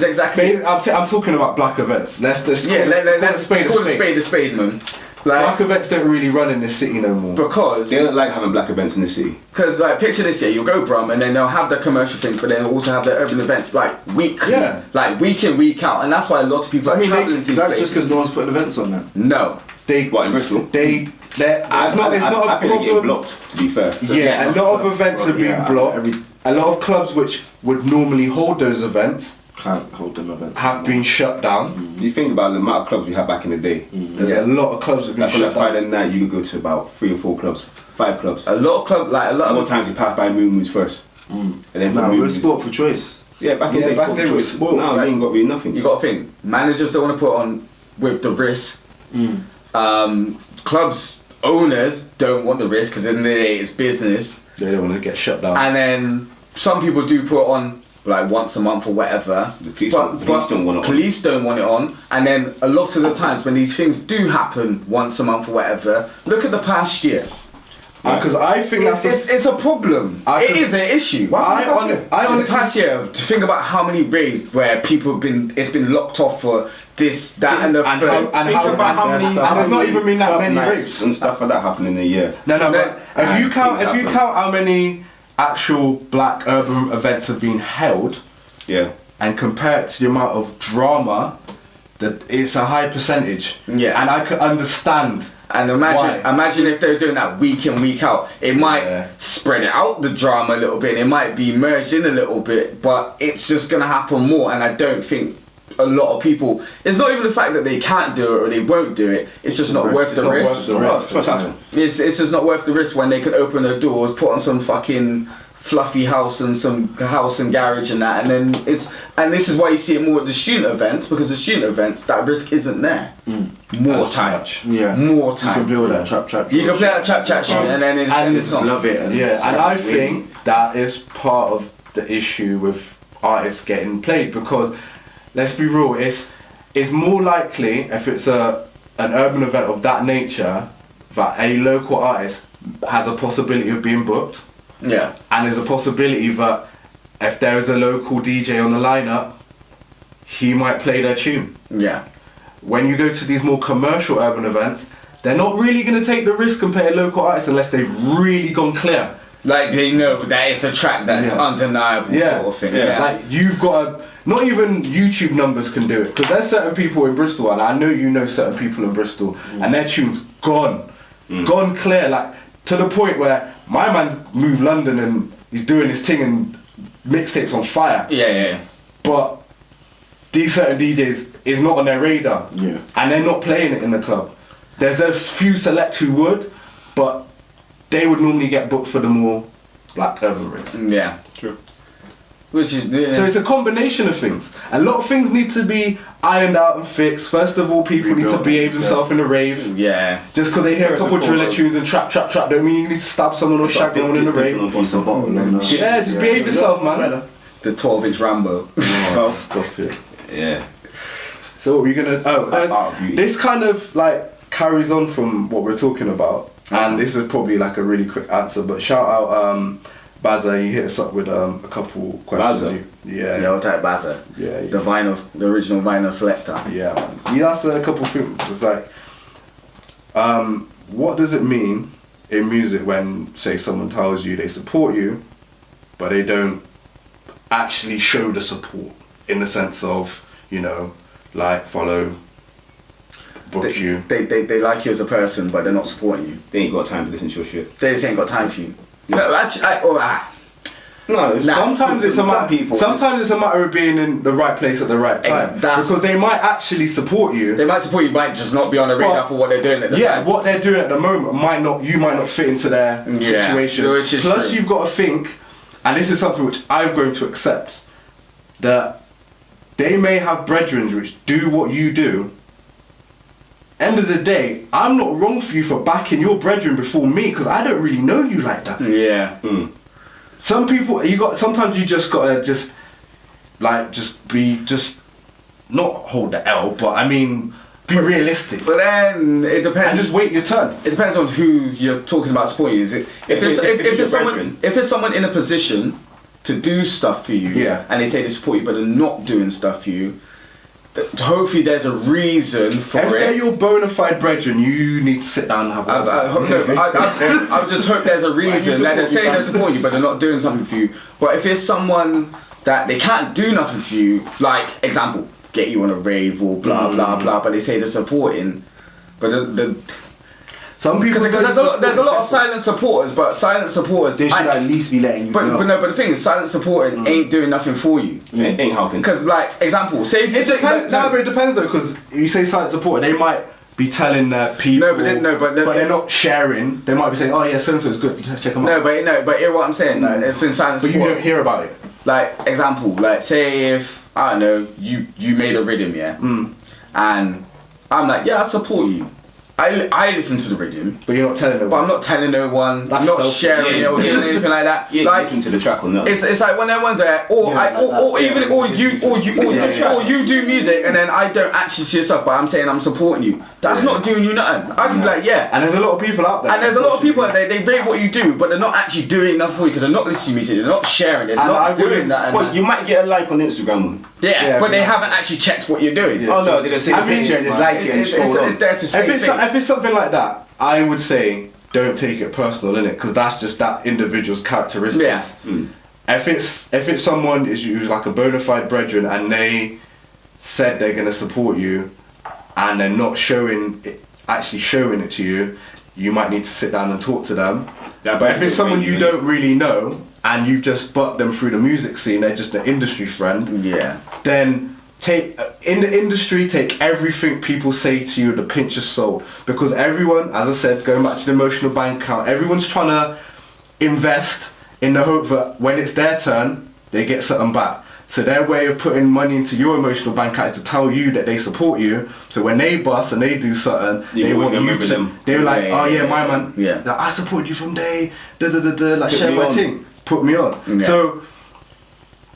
exactly. I'm talking about black events. Let's Let's call it a spade, man. Black events don't really run in this city no more. Because They don't like having black events in the city. like picture this here, you'll go Brum and then they'll have the commercial things, but then they'll also have the urban events like weekly, like week in, week out, and that's why a lot of people are traveling to Is these that places. just because no one's putting events on then? No. What, in Bristol? It's not a I think they're getting problem. blocked, to be fair. Yeah, Yes. a lot of events are being Yeah, blocked. A lot of clubs which would normally hold those events Can't hold them events. have been shut down. You think about the amount of clubs we had back in the day. There's a lot of clubs that have been Like on a shut down. Friday night, you could go to about 3 or 4 clubs, 5 clubs. A lot of clubs, like a lot More of times you pass by Moo Moo's first. And then for No, Moo we're Moo's. sport for choice. Yeah, back in the day, back then it was sport. Now you ain't got really nothing. you got to think managers don't want to put on with the risk. Clubs owners don't want the risk because in the day it's business, They don't want to get shut down. and then some people do put on like once a month or whatever. The police don't want it on. Police don't want it on, and then a lot of the times when these things do happen once a month or whatever, look at the past year. Because I think It's a problem. It is an issue. I In the past year, to think about how many raves where people have been, it's been locked off for this, that, and the and third. how Think about how many. and there's not even been that club many nights raves. and stuff like that happen in a year. No, but if you count things happen. how many actual black urban events have been held, Yeah. and compare it to the amount of drama, that it's a high percentage. Yeah. And I could understand. And imagine if they're doing that week in, week out. It might spread out the drama a little bit. It might be merged in a little bit, but it's just gonna happen more. And I don't think a lot of people. It's not even the fact that they can't do it or they won't do it. It's just not worth the risk. It's just not worth the risk when they can open the doors, put on some fucking fluffy house and some house and garage and that, and then this is why you see it more at the student events, because the student events that risk isn't there. More time. Yeah. More time. You can play with that trap. You can play that trap shit and then it's Just not. love it. And I think that is part of the issue with artists getting played, because let's be real, it's more likely if it's an urban event of that nature that a local artist has a possibility of being booked. Yeah. And there's a possibility that if there is a local DJ on the lineup, he might play their tune. Yeah. When you go to these more commercial urban events, they're not really going to take the risk and pay a local artist unless they've really gone clear. Like they know that it's a track that's undeniable sort of thing. Yeah. Like you've got not even YouTube numbers can do it, because there's certain people in Bristol, and I know you know certain people in Bristol, and their tune's gone clear, like to the point where my man's moved London and he's doing his thing and mixtapes on fire. Yeah. But these certain DJs is not on their radar. Yeah. And they're not playing it in the club. There's a few select who would, but they would normally get booked for the more black urban raves. Yeah. True. Which is So it's a combination of things. A lot of things need to be ironed out and fixed. First of all, people need to behave themselves in a rave. Yeah. Just because they hear a couple driller tunes and trap don't mean you need to stab someone or shag someone in a rave. Yeah, just behave yourself, man. The 12-inch Rambo. Oh, stop it. Yeah. So what were you gonna? This kind of like carries on from what we're talking about. And this is probably like a really quick answer, but shout out Bazza, he hit us up with a couple questions. Yeah, old type Bazza. Yeah. The original vinyl selector. Yeah, man. He asked a couple things. It's like, what does it mean in music when, say, someone tells you they support you, but they don't actually show the support in the sense of, you know, like, follow, book you. They like you as a person, but they're not supporting you. They ain't got time to listen to your shit. They just ain't got time for you. No, actually, Sometimes it's a matter of being in the right place at the right time. Because they might actually support you. They might support you, might just not be on the radar for what they're doing at the time. What they're doing at the moment you might not fit into their situation. Plus, you've got to think, and this is something which I'm going to accept, that they may have brethren which do what you do. End of the day, I'm not wrong for you for backing your brethren before me, because I don't really know you like that. Yeah. Some people, sometimes you just gotta not hold the L, but I mean, be realistic. But then it depends. And just wait your turn. It depends on who you're talking about supporting. Is it if it's someone in a position to do stuff for you, and they say they support you, but they're not doing stuff for you, hopefully there's a reason for it. If they're your bona fide brethren, you need to sit down and have I just hope there's a reason. Like, they're saying they're supporting you, but they're not doing something for you. But if it's someone that they can't do nothing for you, like, example, get you on a rave or blah blah blah, but they say they're supporting, but some people, because there's a lot of silent supporters, but silent supporters they should at least be letting you know. But the thing is, silent supporting ain't doing nothing for you. Ain't helping. Because, like, example, say if you but it depends though, because if you say silent supporter, they might be telling people, but they're not sharing. They might be saying, oh yeah, so and so is good, check them out. But hear what I'm saying. Like, it's in silent support. But you don't hear about it. Like, example, like, say if, I don't know, you made a rhythm, and I'm like, yeah, I support you. I listen to the rhythm, but you're not telling no one. But I'm not telling no one. I'm not sharing it or doing anything like that. Yeah, like, listen to the track or not. It's like when everyone's there, or you do music and then I don't actually see yourself, but I'm saying I'm supporting you. That's not doing you nothing. I can be like, And there's a lot of people out there. And there's a lot of people out there. They rate what you do, but they're not actually doing enough for you because they're not listening to music. They're not sharing. They're not doing that. But you might get a like on Instagram. Yeah, but they haven't actually checked what you're doing. Oh no, they're gonna see the picture and just like it and scroll on. It's there to say. If it's something like that, I would say don't take it personal, innit? Because that's just that individual's characteristics. If it's someone who's like a bona fide brethren and they said they're gonna support you and they're not actually showing it to you, you might need to sit down and talk to them. But if it's someone you don't really know and you've just bucked them through the music scene, they're just an industry friend. Then take everything people say to you with a pinch of salt, because everyone, as I said, going back to the emotional bank account, everyone's trying to invest in the hope that when it's their turn, they get something back. So their way of putting money into your emotional bank account is to tell you that they support you. So when they bust and they do something, they want you to. They're like, oh yeah, my man. Like, I support you from day. Like, share my thing. Put me on. So,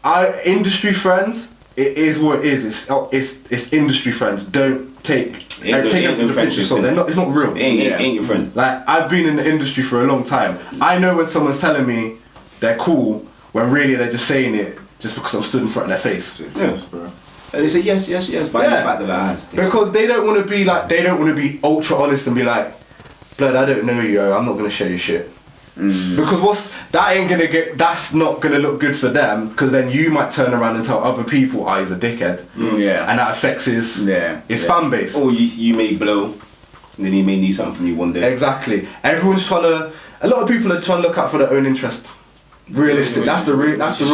our industry friends. It is what it is. It's industry friends. Don't take them with a pinch of salt. It's not real. Ain't your friend. Like, I've been in the industry for a long time. I know when someone's telling me they're cool when really they're just saying it just because I'm stood in front of their face. Yes, bro. And they say yes, but I back to the eyes. Because they don't want to be ultra honest and be like, blood, I don't know you. I'm not gonna share your shit. Because that's not gonna look good for them, because then you might turn around and tell other people, he's a dickhead. And that affects his fan base. Or you may blow, and then he may need something from you one day. Exactly. A lot of people are trying to look out for their own interest. Realistic. That's the real answer.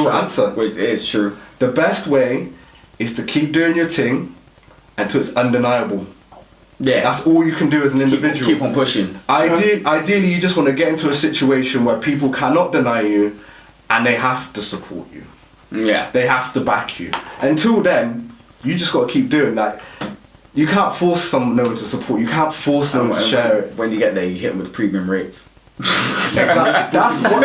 It is true. The best way is to keep doing your thing until it's undeniable. That's all you can do as an individual. Keep on pushing. Ideally, you just want to get into a situation where people cannot deny you and they have to support you. They have to back you. Until then, you just got to keep doing that. You can't force no one to support you. You can't force no one to share it. When you get there, you hit them with the premium rates. That's one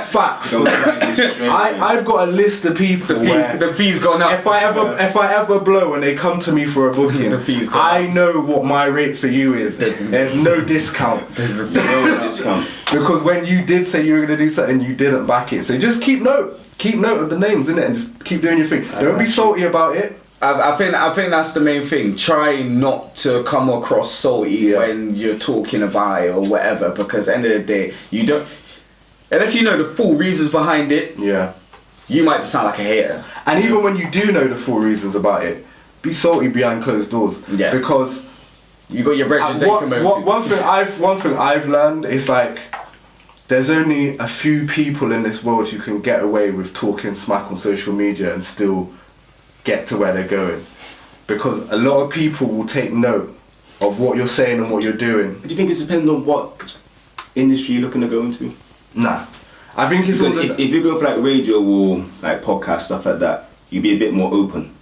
facts. I've got a list of people. The fee's gone up. If I ever blow and they come to me for a booking, The fee's gone I know what my rate for you is. There's no discount. No discount. Because when you did say you were gonna do something, you didn't back it. So just keep note of the names, innit, and just keep doing your thing. Don't be salty about it. I think that's the main thing. Try not to come across salty when you're talking about it or whatever, because at the end of the day, you don't, unless you know the full reasons behind it. Yeah. You might just sound like a hater. And even when you do know the full reasons about it, be salty behind closed doors. Yeah. Because you got your brethren taking one thing I've learned is like, there's only a few people in this world who can get away with talking smack on social media and still get to where they're going, because a lot of people will take note of what you're saying and what you're doing. But do you think it's depending on what industry you're looking to go into? Nah, I think it's all if you go for like radio or like podcast stuff like that, you'd be a bit more open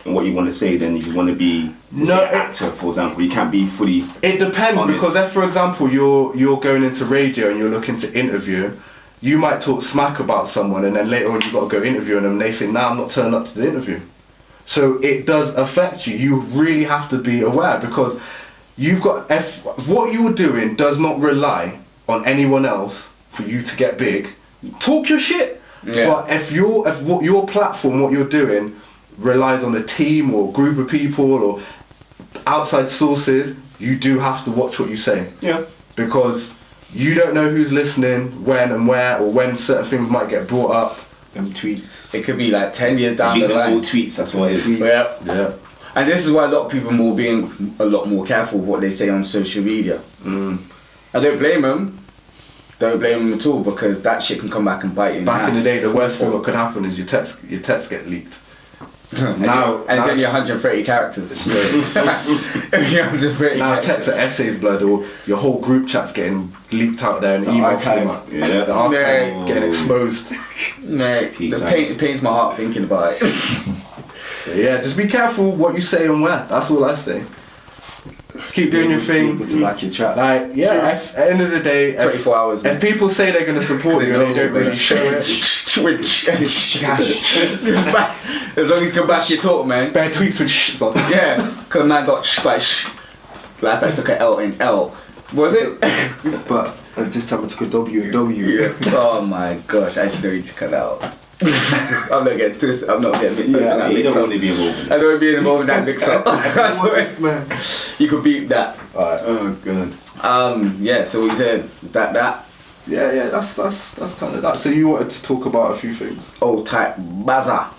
in what you want to say than if you want to be an actor, for example. You can't be fully. It depends honest. Because if, for example, you're going into radio and you're looking to interview, you might talk smack about someone and then later on you got to go interview them and they say, nah, I'm not turning up to the interview. So it does affect you. You really have to be aware, because you've got, if what you're doing does not rely on anyone else for you to get big, talk your shit. Yeah. But if what your platform, what you're doing, relies on a team or group of people or outside sources, you do have to watch what you say. Yeah. Because you don't know who's listening, when and where, or when certain things might get brought up. Them tweets. It could be like 10 years down the line. All tweets, that's what it is. Yeah. And this is why a lot of people are being a lot more careful with what they say on social media. I don't blame them. Don't blame them at all, because that shit can come back and bite you. Back in the day, the worst thing that could happen is your text get leaked. Now it's only 130 characters. 130 now text are essays, blood, or your whole group chat's getting leaked out there and email format. Yeah. The archive getting exposed. No, it pains my heart thinking about it. Yeah, just be careful what you say and where. That's all I say. Just keep doing your thing. People to back your chat. Like, yeah, at the end of the day, 24 hours. If people say they're going to support you and they don't really show it, as long as you can back your talk, man. bare tweets with shits on. Yeah, because man got by last time I took an L in L. Was it? But this time I took a W in W. Yeah. Oh my gosh, I actually need to cut that out. I'm not getting twisted. I'm not getting You don't want to be involved in I don't want to be involved in that mix up. Man. You could beat that. Alright. Oh god. Yeah, so what you said, that Yeah, that's kind of that. So you wanted to talk about a few things. old type bazaar.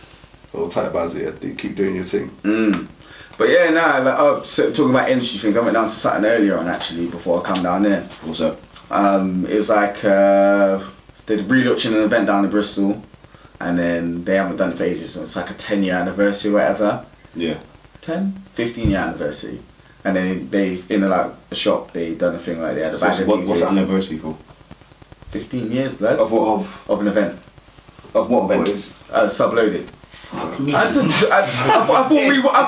All type Baz, yeah. Keep doing your thing. But yeah, so talking about industry things, I went down to something earlier on actually before I come down there. What's up? It was like they're relaunching an event down in Bristol, and then they haven't done it for ages. So it's like a 10-year anniversary or whatever. Yeah. 15-year anniversary. And then they in a shop they done a thing like they had a bag of What's the DJs. anniversary for? 15 years, blood. Of what? Of an event. Of what event? Subloaded. I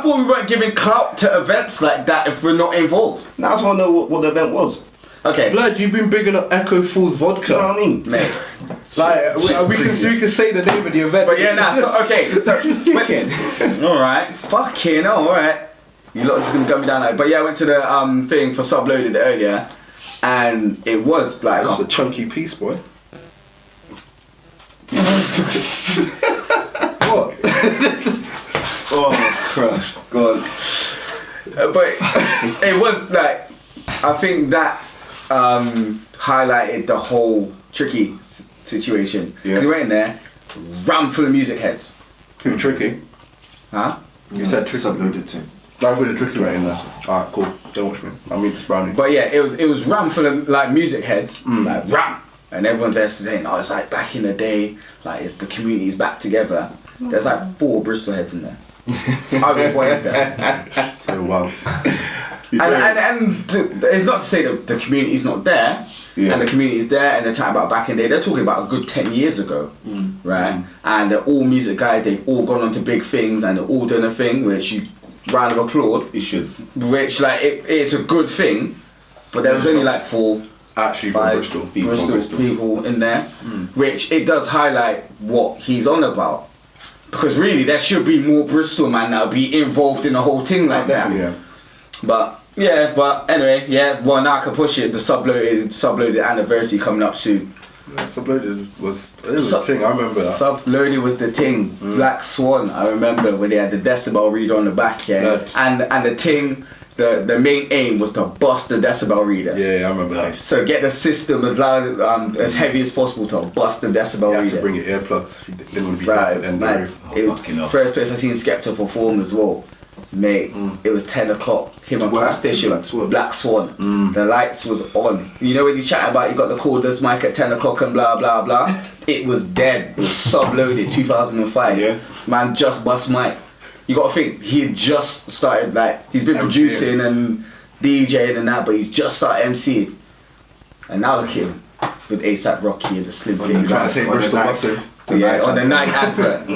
thought we weren't giving clout to events like that if we're not involved. Now I just want to know what the event was. Okay. Blood, you've been bigging up Echo Fool's vodka. You know what I mean? Mate. Like we can say the name of the event. But yeah, so alright. Fucking alright. You lot just gonna gun me down like. But yeah, I went to the thing for Subloaded earlier, and it was like That's a chunky piece, boy. What? Oh, crush. God. But it was like, I think that highlighted the whole tricky situation. Because we went in there, rammed full of music heads. Who tricky? Huh? You said tricky. Subloaded too. I thought the tricky right in there. Alright, cool. Don't watch me. I mean, it's brownie. But yeah, it was rammed full of like music heads, like ram. And everyone's there saying, oh, it's like back in the day, like it's the community's back together. There's like 4 Bristol heads in there. I was one of them. Oh, wow. And it's not to say that the community's not there, and the community's there, and they're chatting about back in the day. They're talking about a good 10 years ago, right? And they're all music guys. They've all gone on to big things, and they're all doing a thing which you round of applause. You should. Which like it's a good thing, but there was only like 4 Actually, from Bristol. People from Bristol. people in there, which it does highlight what he's on about. Because really, there should be more Bristol man now be involved in the whole thing like that. Yeah. But anyway, well now I can push it. The subloaded anniversary coming up soon. Yeah, Subloaded was a thing. I remember that. Subloaded was the thing. Black Swan. I remember when they had the decibel reader on the back, and the thing. The main aim was to bust the decibel reader. Yeah, I remember that. So get the system as loud, as heavy as possible to bust the decibel You had reader. to bring your earplugs if you didn't want to be Right, deaf at the end man. of the room. It was first place I seen Skepta perform as well. Mate, it was 10 o'clock. Him and Plastation, Black Swan. The lights was on. You know when you chat about you got the cordless mic at 10 o'clock and blah blah blah? It was dead. It was subloaded 2005. Yeah. Man just bust mic. You gotta think, he had just started, like, he's been producing and DJing and that, but he's just started MCing. And now look at him with ASAP Rocky and the Slim Thing. Trying to say Bristol Muscle. Yeah, on the night advert.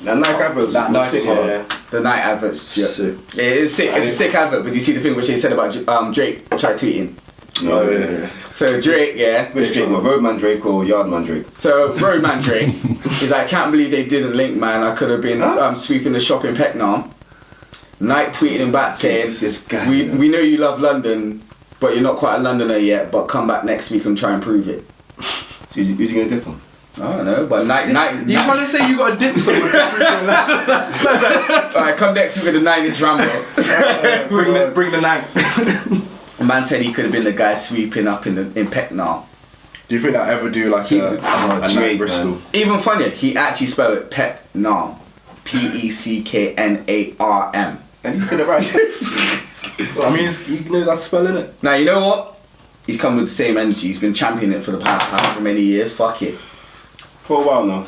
That Nike adverts. That night, sick, yeah. The night adverts. Yeah. Sick. It is sick. It's a sick advert, but you see the thing which they said about Drake tried tweeting. Oh, yeah. So Drake, Which Drake? What, Roadman Drake or Yardman Drake? So Roadman Drake is like, I can't believe they didn't link, man. I could have been sweeping the shop in Pecknam. Nike tweeted him back saying, This guy, we know you love London, but you're not quite a Londoner yet, but come back next week and try and prove it. So who's he gonna dip on? I don't know, but Nike... You trying to say you got a dip somewhere? Alright, come next week with a 9-inch Rambo. Bring the nine. Man said he could have been the guy sweeping up in Pecknam. Do you think I'll ever do like a night Drake, Bristol? man. Even funnier, he actually spelled it Pecknam. Pecknarm. And he's gonna write this. I mean, you know that spelling it. Now, you know what? He's come with the same energy. He's been championing it for the past however many years. Fuck it. For a while now.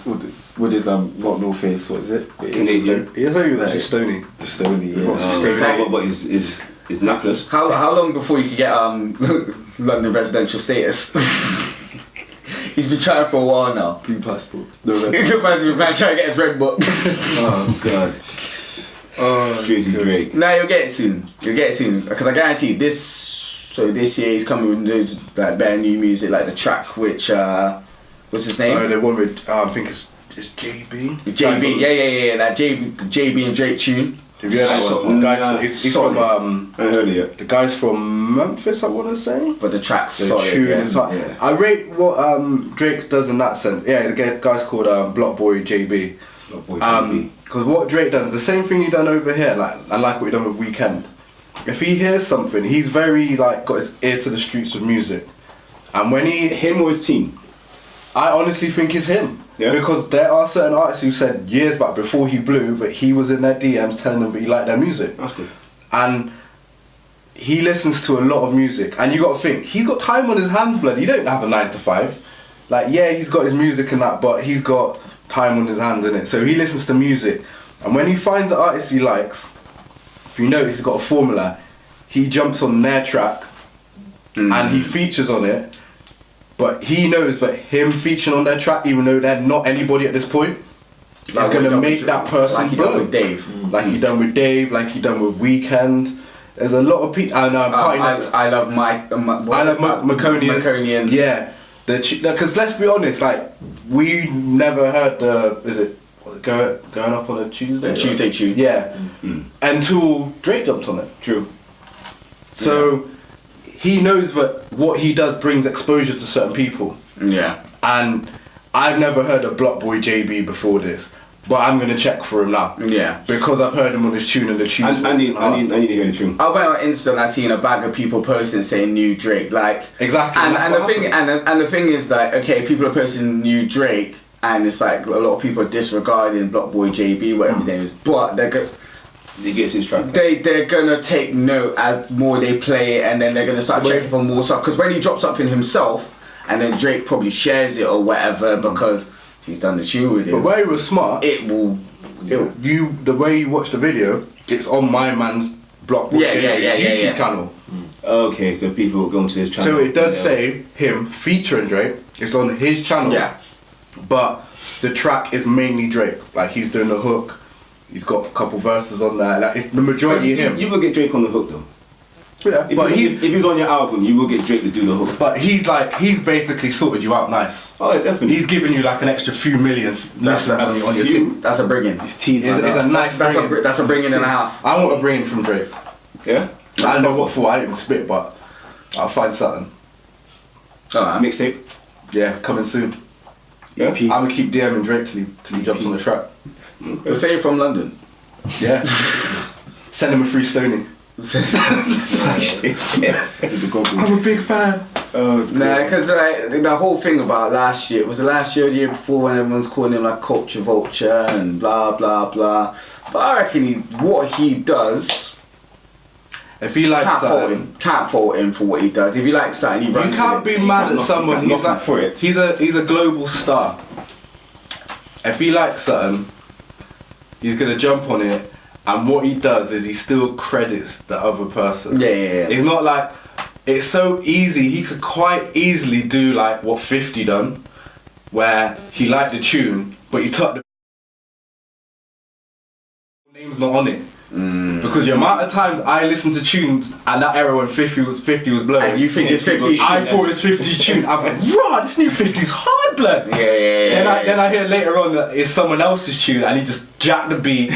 With his not no face, what is it? Canadian. He'll tell you that she's stony. The Stony, yeah. Exactly. But his necklace. How long before you could get London residential status? He's been trying for a while now. Blue passport. No red. Imagine man trying to get his red book. Oh god. Crazy Drake. Nah, you'll get it soon. Because I guarantee this year he's coming with loads of like brand new music, like the track which what's his name? Oh, the one with I think it's JB. JB, yeah, that JB and Drake tune. Have you heard that one? The guys, he's from I haven't heard it yet. the guys from Memphis, I want to say. But the track's The solid. tune Yeah. is hot. I rate what Drake does in that sense. Yeah, the guy's called Block Boy JB. Because what Drake does is the same thing he done over here, like what he done with Weekend. If he hears something, he's very like got his ear to the streets with music, and when Him or his team? I honestly think it's him. Yeah. Because there are certain artists who said years back before he blew that he was in their DMs telling them that he liked their music. That's good. And he listens to a lot of music, and you got to think he's got time on his hands, blood. He don't have a 9 to 5. Like he's got his music and that, but he's got time on his hands in it. So he listens to music, and when he finds an artist he likes, if you notice he's got a formula. He jumps on their track, and he features on it. But he knows that him featuring on their track, even though they're not anybody at this point, is going to make that person like he blow. done with Dave. Like he done with Dave, like he done with Weekend. There's a lot of people. And I love Mike. Maconian. Yeah, because let's be honest, like we never heard going up on a Tuesday. The Tuesday tune. Yeah, until Drake jumped on it. True. So he knows that what he does brings exposure to certain people. Yeah. And I've never heard of Block Boy JB before this, but I'm gonna check for him now. Yeah. Because I've heard him on his tune and the tunes. I need to hear the tune. I went on Insta and I seen a bag of people posting saying new Drake, like Exactly. and the thing is like, okay, people are posting new Drake and it's like a lot of people are disregarding Block Boy JB, whatever his name is, but He gets his track. they're gonna take note as more they play it, and then they're gonna start checking for more stuff. Because when he drops something himself, and then Drake probably shares it or whatever because he's done the tune with it. But where he was smart, the way you watch the video, it's on my man's Block Boy YouTube channel. Okay, so people go to his channel. So it does say him featuring Drake. It's on his channel. Yeah. But the track is mainly Drake. Like he's doing the hook. He's got a couple verses on there. Like it's the majority of him. You will get Drake on the hook though. Yeah, but if he's on your album, you will get Drake to do the hook. But he's basically sorted you out nice. Oh, yeah, definitely. He's giving you like an extra few million listens on your team. That's a bringing. His team. It's a nice bringing. That's a bringing and a half. I want a bringing from Drake. Yeah? I don't know what for, I didn't even spit, but I'll find something. Alright. Mixtape. Yeah, coming soon. Yeah? I'm gonna keep DMing Drake till he jumps on the track. To say you're from London. Yeah. Send him a free Stony. I'm a big fan. Nah, because like, the whole thing about last year, was it last year or the year before, when everyone's calling him like culture vulture and blah blah blah. But I reckon what he does, if he likes can't fault him for what he does. If he likes something, he runs. You can't be mad at someone. He's like for it. He's a global star. If he likes something, he's gonna jump on it. And what he does is he still credits the other person. Yeah. It's not like, it's so easy, he could quite easily do like what 50 done, where he liked the tune, but he took the name's not on it. Because the amount of times I listened to tunes at that era when 50 was blowing. And you think it's 50? I thought it's 50's tune. I'm like, right, this new 50's hard blood. Yeah. Then I hear later on that it's someone else's tune and he just jacked the beat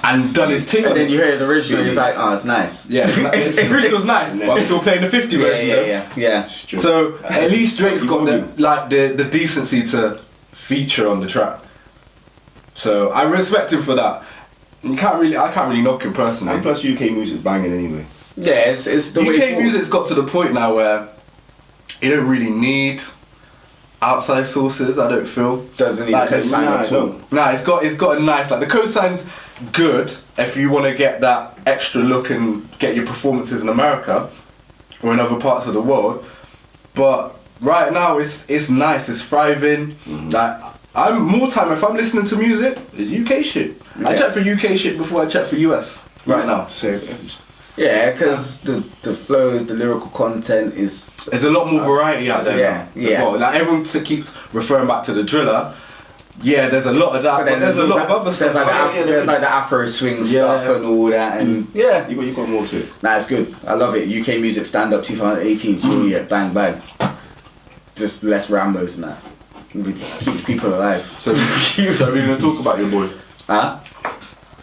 and done his thing. And on then it. you hear the original, it's like, oh, it's nice. Yeah, it really was nice. But I'm still playing the 50 version. Yeah. So at least Drake's got the decency to feature on the track. So I respect him for that. I can't really knock him personally. And plus UK music's banging anyway. Yeah, it's the way UK forward. music's got to the point now where it don't really need outside sources. I don't feel. Doesn't need like, a cosign at all. Nah, it's got a nice, like the cosign's good if you want to get that extra look and get your performances in America or in other parts of the world. But right now it's nice, it's thriving. Like I'm more time if I'm listening to music, it's UK shit. I check for UK shit before I check for US right now. Same. Yeah, because the flows, the lyrical content is. There's a lot more variety out there now. Yeah. As well. Like everyone keeps referring back to the driller. Yeah, there's a lot of that, but there's a lot of other stuff. There's like the Afro swing stuff and all that, and yeah, You got more to it. nah, it's good. I love it. UK Music Stand Up 2018, so yeah, bang bang. Just less Rambos and that. Keep people alive. So we're gonna talk about your boy. Huh?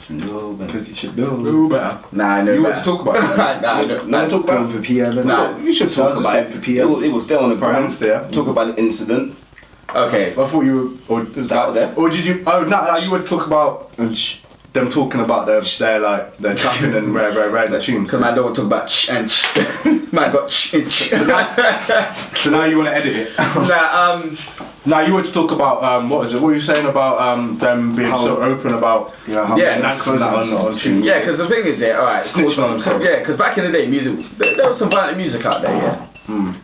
No, Because you should know. Who better? Nah, I know You want better. to talk about it? Nah, talk about For PL. Nah, you should talk about it. For PL. It was there on the ground. It's there. Talk about the incident. Okay. I thought you were, or Is that out there? or did you? Oh no, you would talk about them talking about their trapping and rare their tunes. Because man don't want to talk about and man got and So now you want to edit it. Nah, Now you want to talk about what is it? What were you saying about them being so open about Yeah, Yeah, that's on tunes? yeah, because the thing is, alright, Snitching on themselves. yeah, because back in the day, music, there was some violent music out there, yeah.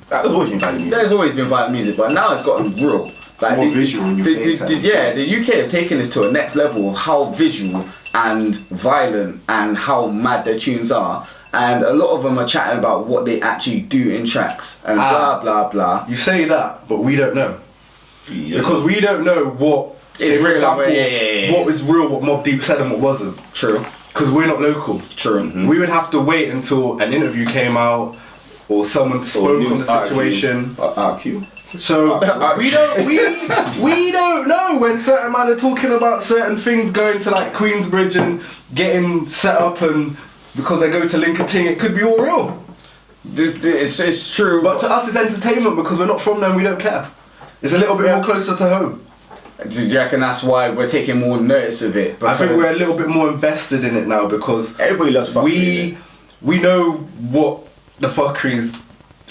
That was always been bad music. There's always been violent music, but now it's gotten real. Like, more visual in your face, the UK have taken this to a next level of how visual and violent and how mad their tunes are. And a lot of them are chatting about what they actually do in tracks and blah blah blah. You say that, but we don't know. Yeah. Because we don't know what It's real, what was real, what Mobb Deep said and what wasn't. True. Because we're not local. True. We would have to wait until an interview came out or someone spoke on the situation. RQ. So we don't know when certain men are talking about certain things going to like Queensbridge and getting set up and because they go to Lincoln Ting, it could be all real. It's true. But to us it's entertainment because we're not from there and we don't care. It's a little bit more closer to home. Do you reckon that's why we're taking more notice of it? I think we're a little bit more invested in it now because Everybody loves fuckery. we know what the fuckeries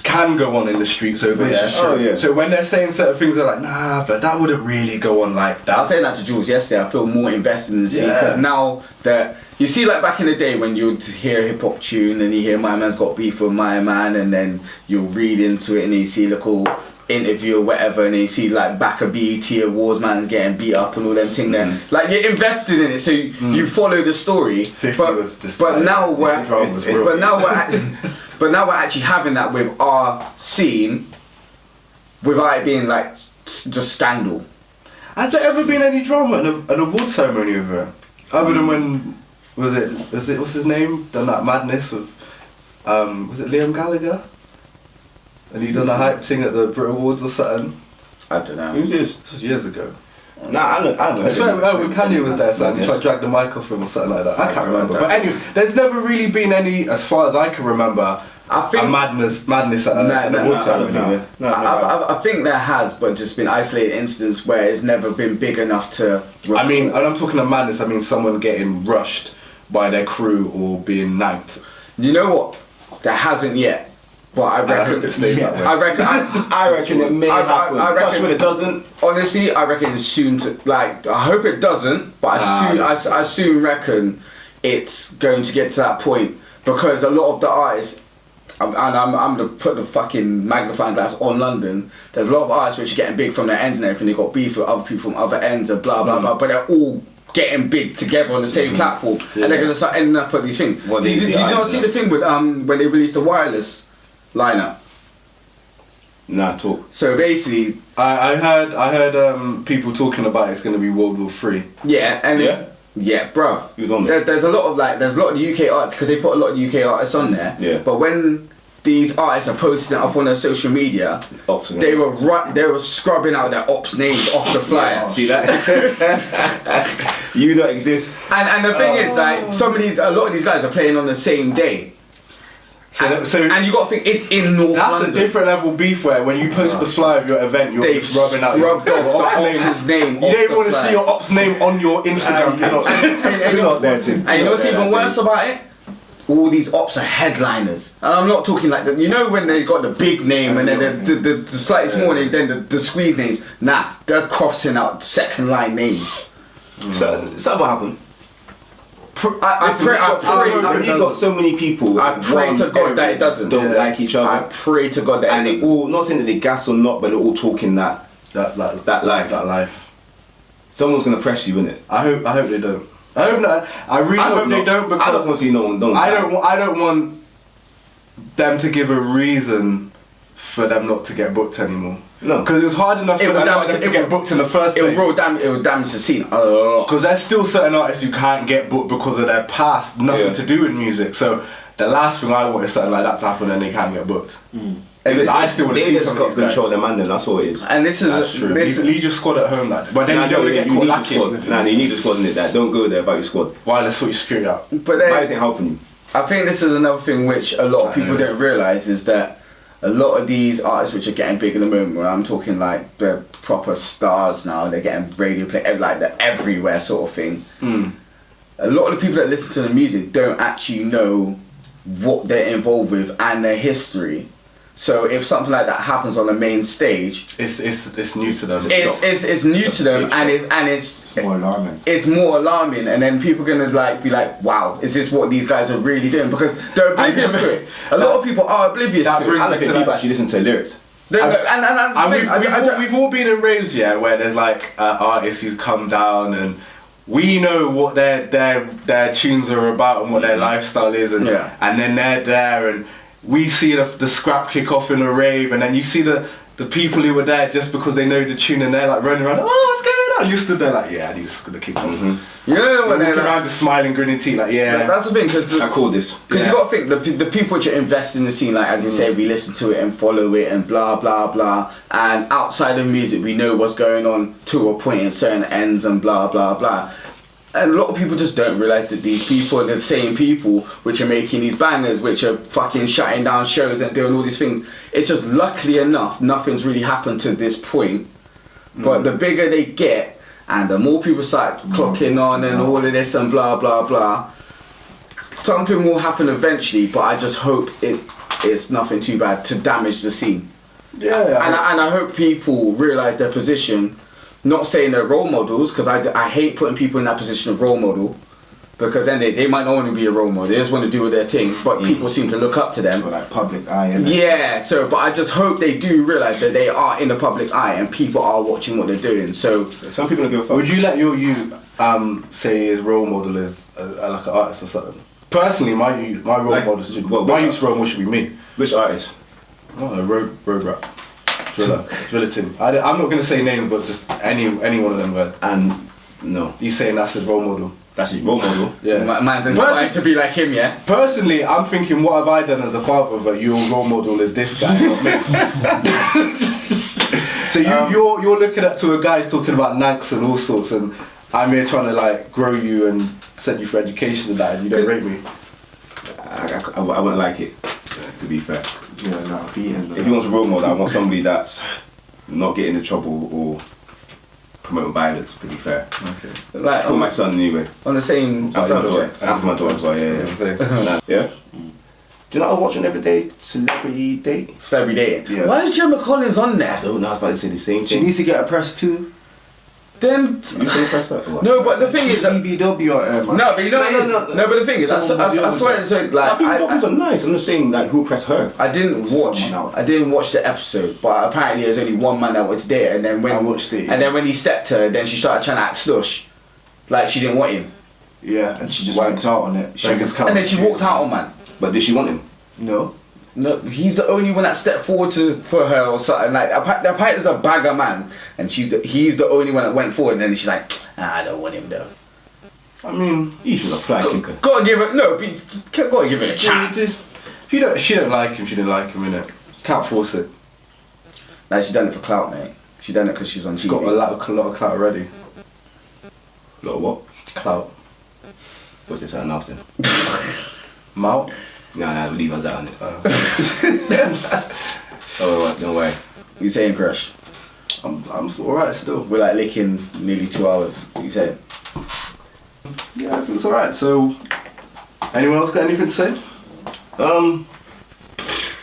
can go on in the streets over Which there. is true. Oh, yeah. So when they're saying certain things, they're like, nah, but that wouldn't really go on like that. I was saying that to Julz yesterday. I feel more invested in the scene Yeah. because now that you see, like back in the day when you'd hear a hip hop tune and you hear My Man's Got Beef with My Man, and then you'll read into it and you see a little interview or whatever, and you see like back of BET Awards man's getting beat up and all them thing there. Like you're invested in it, so you follow the story. 50 was just but like- now we're the drama was real. but now we're actually having that with our scene without it being like just scandal. Has there ever been any drama in an award ceremony over it? Other than when was it what's his name? Done that madness with Was it Liam Gallagher? And he done a hype thing at the Brit Awards or something. I don't know. Who's this? This was years ago. Nah, I haven't I heard swear, of when Kanye was there, something, he tried to drag the mic off him or something like that. I can't remember. But anyway, there's never really been any, as far as I can remember, I think a madness at the awards ceremony. I think there has, but just been isolated incidents where it's never been big enough to. I mean, and I'm talking of madness, I mean someone getting rushed by their crew or being nanked. You know what? There hasn't yet. But I reckon hope it stays that way. I reckon it may happen. Touch wood, it doesn't. Honestly, I reckon it's soon to, like, I hope it doesn't, but I soon reckon it's going to get to that point, because a lot of the artists, and I'm gonna put the fucking magnifying glass on London, there's a lot of artists which are getting big from their ends and everything. They got beef with other people from other ends and blah blah blah, but they're all getting big together on the same platform, and they're gonna start ending up at these things. Well, did you not see the thing with when they released the wireless lineup? Nah, talk. So basically, I heard people talking about it's going to be World War 3. yeah, and yeah, bruv. He was on there. There's a lot of UK artists, because they put a lot of UK artists on there. Yeah. But when these artists are posting it up on their social media, Ops again. they were scrubbing out their ops names off the flyer. See that? You don't exist. And the thing is, like, a lot of these guys are playing on the same day. And you got to think it's in North London. That's a different level beef where when you post the flyer of your event, you're They've rubbing out rubbed your off the ops' name. You don't even want to see your ops name on your Instagram page. You're not there, Tim. And you know what's even worse about it? All these ops are headliners. And I'm not talking like you know when they got the big name and then the slightly small name, then the squeeze name. Nah, they're crossing out second line names. So what happened? I pray You got so many people. I pray to God that it doesn't. Don't like each other. I pray to God that And it they doesn't. all, not saying that they gas or not, but they're all talking that life. Someone's gonna press you, innit? I hope they don't. I hope not. I really hope they don't, because I don't want to see no one. I don't want them to give a reason for them not to get booked anymore. No, because it was hard enough for them to get booked in the first place. It will damage the scene a lot. Because there's still certain artists who can't get booked because of their past, nothing to do with music. So the last thing I want is something like that to happen and they can't get booked. And I still want to see some of these guys. control their man, then that's all it is. And this is That's true. Leave your squad at home, lad. But then you don't want to get caught lacking. Nah, you need a squad in it. That don't go there without your squad. Why, let's sort your security out. But Why then, isn't it helping you? I think this is another thing which a lot of people don't realise, is that a lot of these artists which are getting big in the moment, where I'm talking like they're proper stars now, they're getting radio play, like they're everywhere sort of thing. A lot of the people that listen to the music don't actually know what they're involved with and their history. So if something like that happens on the main stage, it's new to them. It's new to them, and it's more alarming. It's more alarming, and then people are gonna be like, wow, is this what these guys are really doing? Because they're oblivious to it. A lot of people are oblivious to it. I don't think people actually listen to lyrics. And that's the thing. We've all been in raves, where there's like artists who've come down and we know what their tunes are about and what their lifestyle is, and then they're there and we see the scrap kick off in a rave, and then you see the people who were there just because they know the tune, and they're like running around, oh, what's going on? You stood there like, yeah, I knew this was gonna kick off. You know when they're around just smiling, grinning teeth, like, yeah. That's the thing, because I call this. Because you got to think the people which are invested in the scene, like as you say, we listen to it and follow it and blah blah blah. And outside of music, we know what's going on to a point in certain ends and blah blah blah. And a lot of people just don't realise that these people are the same people which are making these bangers, which are fucking shutting down shows and doing all these things. It's just luckily enough, nothing's really happened to this point. But the bigger they get, and the more people start clocking on and all of this and blah blah blah, something will happen eventually. But I just hope it's nothing too bad to damage the scene. And I hope people realise their position. Not saying they're role models, because I hate putting people in that position of role model, because then they might not want to be a role model, they just want to do their thing, but people seem to look up to them. So like public eye, innit? Yeah, so, but I just hope they do realise that they are in the public eye and people are watching what they're doing, so... Some people don't give a fuck. Would you let your youth say his role model is like an artist or something? Personally, my role model should... my youth's role model should be me. Which artist? Oh, road rap. Driller Tim. I'm not going to say names, but just any one of them guys. And no. He's saying that's his role model. That's his role model. Yeah. Man's inspired to be like him, yeah? Personally, I'm thinking, what have I done as a father that your role model is this guy, not me? So you're looking up to a guy who's talking about nanks and all sorts, and I'm here trying to like grow you and send you for education and that, and you don't rate me. I wouldn't like it, to be fair. Yeah, no, beating. If he wants a role model, I want somebody that's not getting into trouble or promoting violence, to be fair. Okay. Like, For my son, anyway. on the same And for my daughter. subject. And for my daughter as well, yeah. Yeah? Do you know I watch an everyday celebrity date? Celebrity dating. Yeah. Why is Gemma Collins on there? I don't know, I was about to say the same She thing. needs to get a press too. Then You can press that or what? no, but the thing is that BBW or man. no, but you know what it is? No, but the thing is, I swear, so like Like, are nice. I'm just saying, like, who pressed her? I didn't watch. Someone out. I didn't watch the episode, but apparently there's only one man that wanted to date her, and then when I watched it, and then when he stepped her, then she started trying to act slush, like she didn't want him, Yeah, and she just Why? went out on it. She Beggars was can't and then she walked out on man. But did she want him? No. No, he's the only one that stepped forward for her or something. Like apparently there's a bagger man, and he's the only one that went forward, and then she's like, I don't want him though. I mean, He should have fly kicker. Gotta give it gotta give it a chance. if she don't like him, she didn't like him, innit? Can't force it. Like she done it for clout, mate. She done it because she's on TV. She's got a lot of clout already. Lot of what? Clout. What's this something else then? Mount. Nah, leave us out on it. Oh, no way. You saying, Crush? I'm alright still. We're like licking nearly 2 hours. What you saying? Yeah, I think it's alright. So, anyone else got anything to say?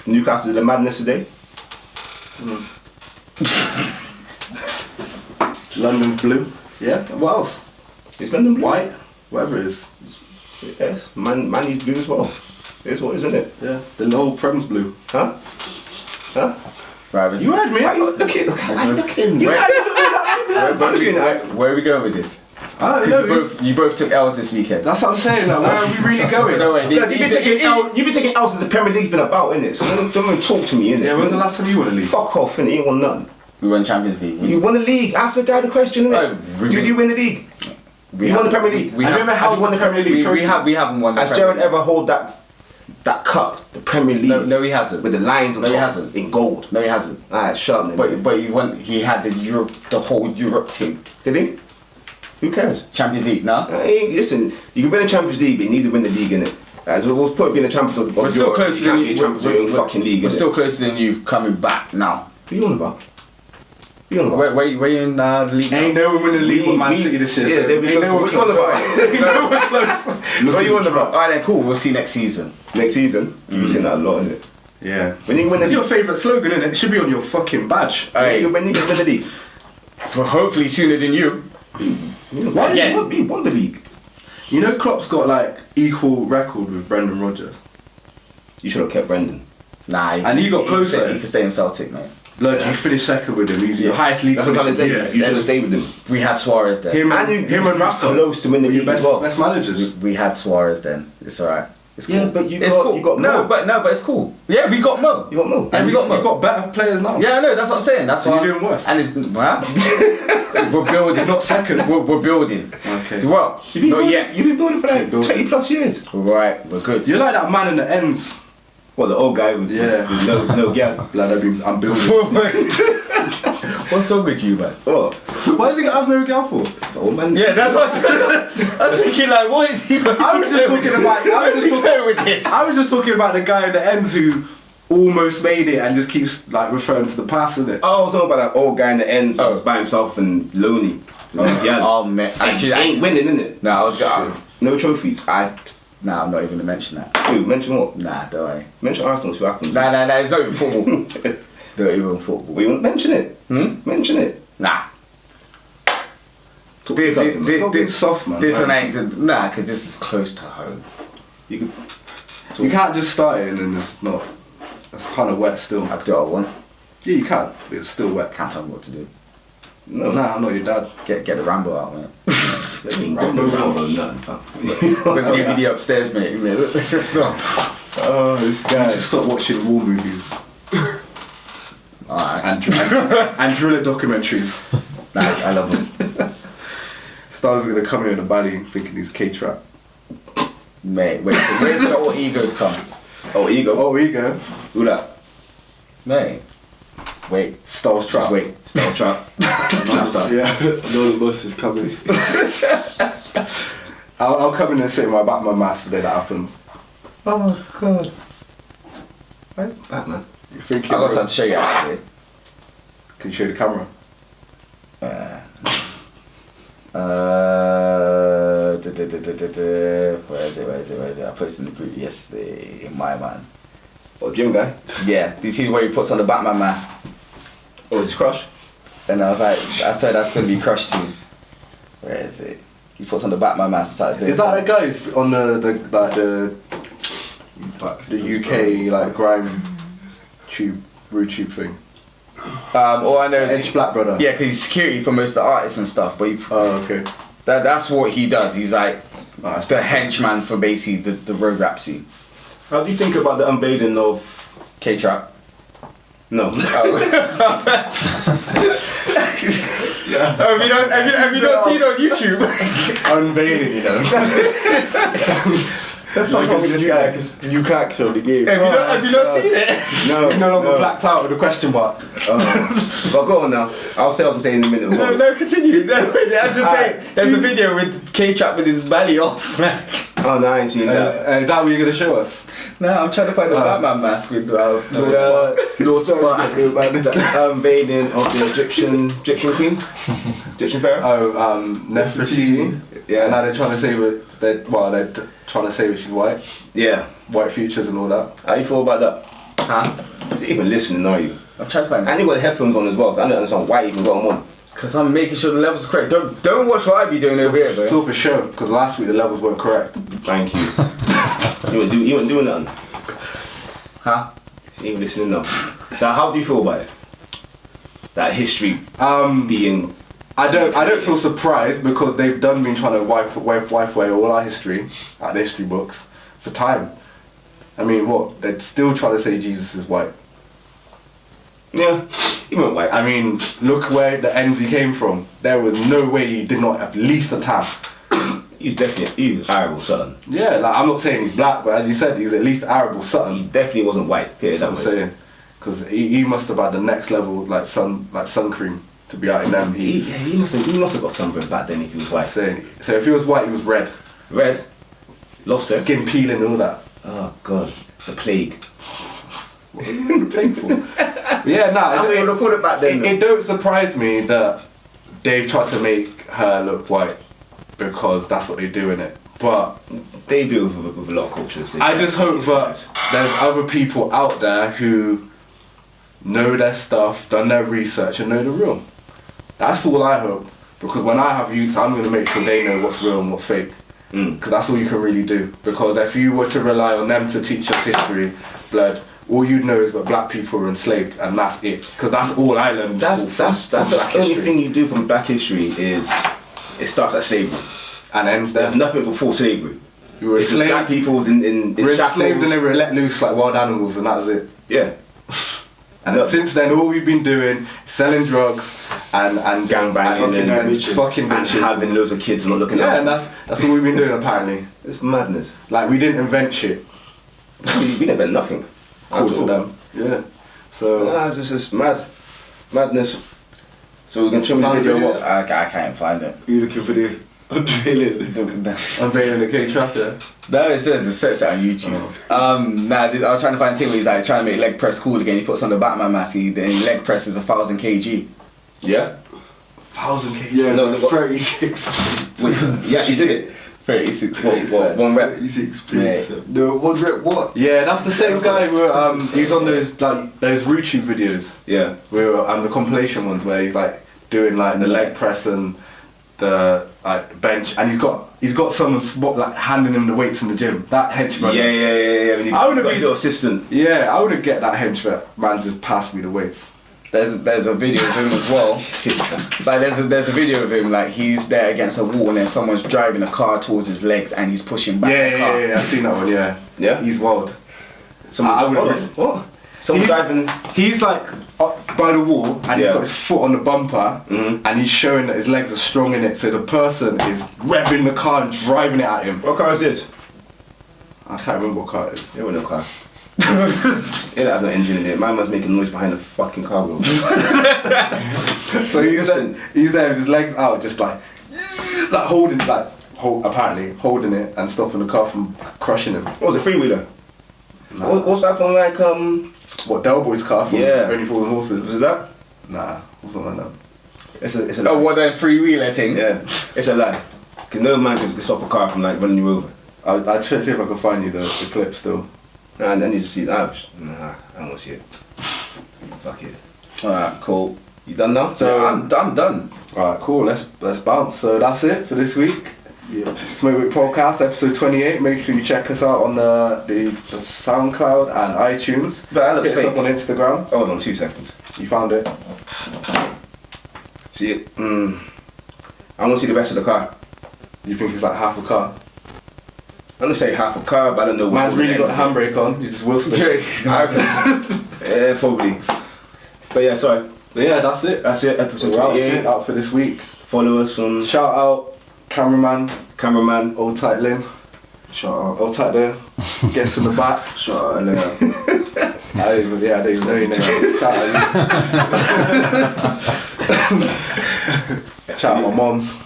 Newcastle is the madness today. London's blue. Yeah. What else? It's London blue. White. Whatever it is. Yes, man is blue as well. It's what, isn't it? Yeah. The whole Prem's blue. Huh? Huh? Right, You heard me. Why you look at him? Where- Where Where are we going with this? I don't know. You both took L's this weekend. That's what I'm saying. Like, where are we really going? No way. You've been taking L's as the Premier League's been about, innit? So don't even talk to me, innit? Yeah. When's the last time you won a league? Fuck off, innit? You ain't won nothing. We won Champions League. You won the league. Ask the guy the question, innit? Oh, Did you win the league? You won the Premier League. We I have- never Have held you won the Premier League? we haven't won. the Has Premier Jared League. ever hold that cup, the Premier League? No, he hasn't. With the lions on No, he top hasn't. in gold. No, he hasn't. Alright, shut up, then. But he won. He had the whole Europe team. Did he? Who cares? Champions League. No. Listen, you can win the Champions League, but you need to win the league, innit? As well, what's the point of being the champions of We're still Europe? closer You than can't you. be a champions of your own fucking league, We're innit? still closer than you coming back now. Who you on about? Who you on about? Where you in the league? Ain't no one winning the league with Man City this year. Yeah, so there we ain't go. So no what you on about? no one close. What you on about? Alright then, cool. We'll see next season. Next season, you've seen that a lot, innit? Yeah. When you win the It's your league, favourite slogan, innit? It should be on your fucking badge. Hey. when you win the league, For hopefully sooner than you. Why did Again. you won the league. You know Klopp's got like equal record with Brendan Rodgers. You should have kept Brendan. Nah. And he got closer. He can stay in Celtic, mate. Look, you finished second with him. He's your highest league That's what I'm trying to finisher. say. You should have stayed with him. We had Suarez then. Him And and you Rafa. was close to win the Were your league as best, well. best managers. We had Suarez then. It's alright. It's cool. Yeah, but you It's got- cool. you got Mo. but it's cool. Yeah, we got Mo. You got Mo. And we got Mo. You've got better players now. Yeah, I know. That's what I'm saying. That's So why you're doing worse. And it's we're building, not second. We're building. Okay. Well, You've been not building, yet. You've been building for like 20 plus years. Right, we're good. You're like that man in the ends. What, the old guy with, Yeah. with no girl? Like I'm building. What's wrong with you, man? Oh, Why does he have no girl for? it's old man. Yeah, that's what I was thinking. Like, what is he? I was just talking about. Where's he going with this? I was just talking about the guy in the ends who almost made it and just keeps like referring to the past, isn't it? Oh, I was talking about that old guy in the ends Oh. just by himself and lonely. Yeah. Oh man, Ain't winning, innit? No, I was going. No trophies. Nah, I'm not even gonna mention that. Who? Mention what? Nah, don't worry. Mention Arsenal, see what happens. Nah, it's not even football. Not even football. We won't mention it. Mention it. Nah. Talk to customers. Stop being soft, man. This one ain't. Nah, because this is close to home. You could. You can't just start it and then it's not. That's kind of wet still. I can do what I want. Yeah, you can, but it's still wet. Can't tell me what to do. No. Nah, I'm not your dad. Get the Rambo out, man. Let me go around or nothing, fam. With the DVD upstairs, mate. It's not. Oh, this You guy. should stop watching war movies Alright. and driller documentaries. Nah, I love them. Styles is gonna come here in a baddie thinking he's K-Trap. Mate, wait for the all egos come. Oh, ego. Oh, here you go. Who that? Mate. Wait. Styles Trap. Just wait. Style trap. Trap style. Yeah, I know the bus is coming. I'll come in and sit in my Batman mask the day that happens. Oh god. Batman. You think I got something to show you actually. Can you show the camera? Where is it? I posted in the group yesterday. My man. Oh, gym guy. Yeah. Do you see where he puts on the Batman mask? Oh, is this Crush? And I was like, I said that's gonna be Crush soon. Where is it? He puts on the Batman mask. Started doing Is that a something. guy who's on the UK like grime tube, rude tube thing? All I know is Edge Black Brother. yeah, because he's security for most of the artists and stuff. But he, Oh, okay. that's what he does. He's like Nice. the henchman for basically the road rap scene. How do you think about the unveiling of... K-Trap. No. Oh. Have you not seen on YouTube? Unveiling, you know. Look at this guy, because you cracked on the game. Have you not seen it? No. You're no longer blacked out with a question mark. But go on now. I'll say what I'm saying in a minute. Go on. No, continue. No, I'm just saying, there's a video with K-Trap with his belly off. Oh, no, I ain't seen that. Is that what you're gonna show us? No, I'm trying to find the Batman mask with No spot. The unveiling of the Egyptian queen, Egyptian pharaoh. Oh, Nefertiti. Yeah. And now they're trying to say they're trying to say that she's white. Yeah. White features and all that. How you feel about that? Huh? You're even listening, are you? I'm trying to find And you got the headphones on as well, so I don't understand why you even got them on. because I'm making sure the levels are correct. Don't watch what I be doing over here, It's bro. all for show, because last week the levels weren't correct. Thank you. You weren't doing nothing. Huh? You ain't listening now. So how do you feel about it? That history being... I don't feel surprised because they've done been trying to wipe away all our history, out the history books, for time. I mean, what? They're still trying to say Jesus is white. Yeah, he went white. I mean, look where the ends he came from. There was no way he did not at least a tap. He was Arab or something. Yeah, like I'm not saying he's black, but as you said, he's at least Arab or He something. definitely wasn't white. Put it That's that what I'm way. saying. Because he must have had the next level, like sun cream to be out in them. He must have got sunburn back then if he was white. Saying. So if he was white, he was red. Red, lost it. Skin peeling and all that. Oh god, the plague. What are you really playing for? Yeah, nah. That's what they called it back then. It don't surprise me that they've tried to make her look white because that's what they do in it. But They do with a lot of cultures. I just hope that there's other people out there who know their stuff, done their research, and know the real. That's all I hope. Because when I have youths, I'm going to make sure they know what's real and what's fake. Because that's all you can really do. Because if you were to rely on them to teach us history, blood, all you'd know is that black people were enslaved, and that's it. Because that's all I learned. in school That's from the black only history. thing you do from black history is it starts at slavery. And ends there. There's nothing before slavery. We were It's just black enslaved. people's in We were enslaved and shackles. they were let loose like wild animals, and that's it. Yeah. And since then, all we've been doing, selling drugs and Gangbanging and fucking and bitches. having loads of kids and not looking Yeah, out. and that's all we've been doing apparently. It's madness. Like we didn't invent shit. we didn't invent nothing. Cool At to all. them. Yeah. So Nah, it's just madness. So we're gonna show me the Found video. video? What? I can't find it. You looking for the unveiling? unveiling the K-Trap, yeah. No, it says just search that on YouTube. I was trying to find a thing where he's like trying to make leg press cool again. He puts on the Batman mask. Then he leg presses 1,000 kg. Yeah. 1,000 kg. Yeah, No, no, what- 36. Wait, you actually did it. 36 plates. What? One rep. 36 plates. No, one rep what? Yeah, that's the same guy who he's on those YouTube videos Yeah. where the compilation ones where he's like doing like the leg press and the like bench, and he's got someone like handing him the weights in the gym. That henchman. Yeah. When I would've got been- your assistant. Yeah, I wouldn't get that henchman man just pass me the weights. There's a video of him as well. Like there's a video of him like he's there against a wall and then someone's driving a car towards his legs and he's pushing back the car. Yeah, I've seen that one. Yeah. Yeah? He's wild. Someone, I would've hold on, risked- what? Someone driving. He's like up by the wall and he's Yeah. got his foot on the bumper and he's showing that his legs are strong in it. So the person is revving the car and driving it at him. What car is this? I can't remember what car it is. It wasn't a car. It didn't have no engine in it. My man's making noise behind the fucking car wheel. So he's there with his legs out, just like holding, apparently holding it and stopping the car from crushing him. What was it, freewheeler? Nah. What's that from, like, What, Del Boy's car from Yeah. Only Fools and Horses? was it that? Nah, wasn't like that. It's a lie. Oh, what that free-wheeler thing? Yeah, it's a lie. Because no man can stop a car from, like, running you over. I'll try to see if I can find you the clip still. Nah, and then you just see that. Nah, I don't want to see it. Fuck it. Alright, cool. You done now? So- Yeah, I'm done. Alright, cool, let's bounce. So that's it for this week. Yeah. Smoke Week Podcast, episode 28. Make sure you check us out on the SoundCloud and iTunes. But that looks Hit us up fake. on Instagram. Hold on 2 seconds. You found it. See it? I want to see the rest of the car. You think it's like half a car? I'm gonna say half a car, but I don't know what's Man's going really on. got the handbrake on. You just whilst it. Yeah, probably. But yeah, sorry. But yeah, that's it. That's it. Episode We're out, 28. out for this week. Follow us on Shout out cameraman, cameraman. old tight Lynn, Shout out. old tight there. Guests in the back. Shout out. Elena. I don't even know your name. Shout out you. Shout out my moms.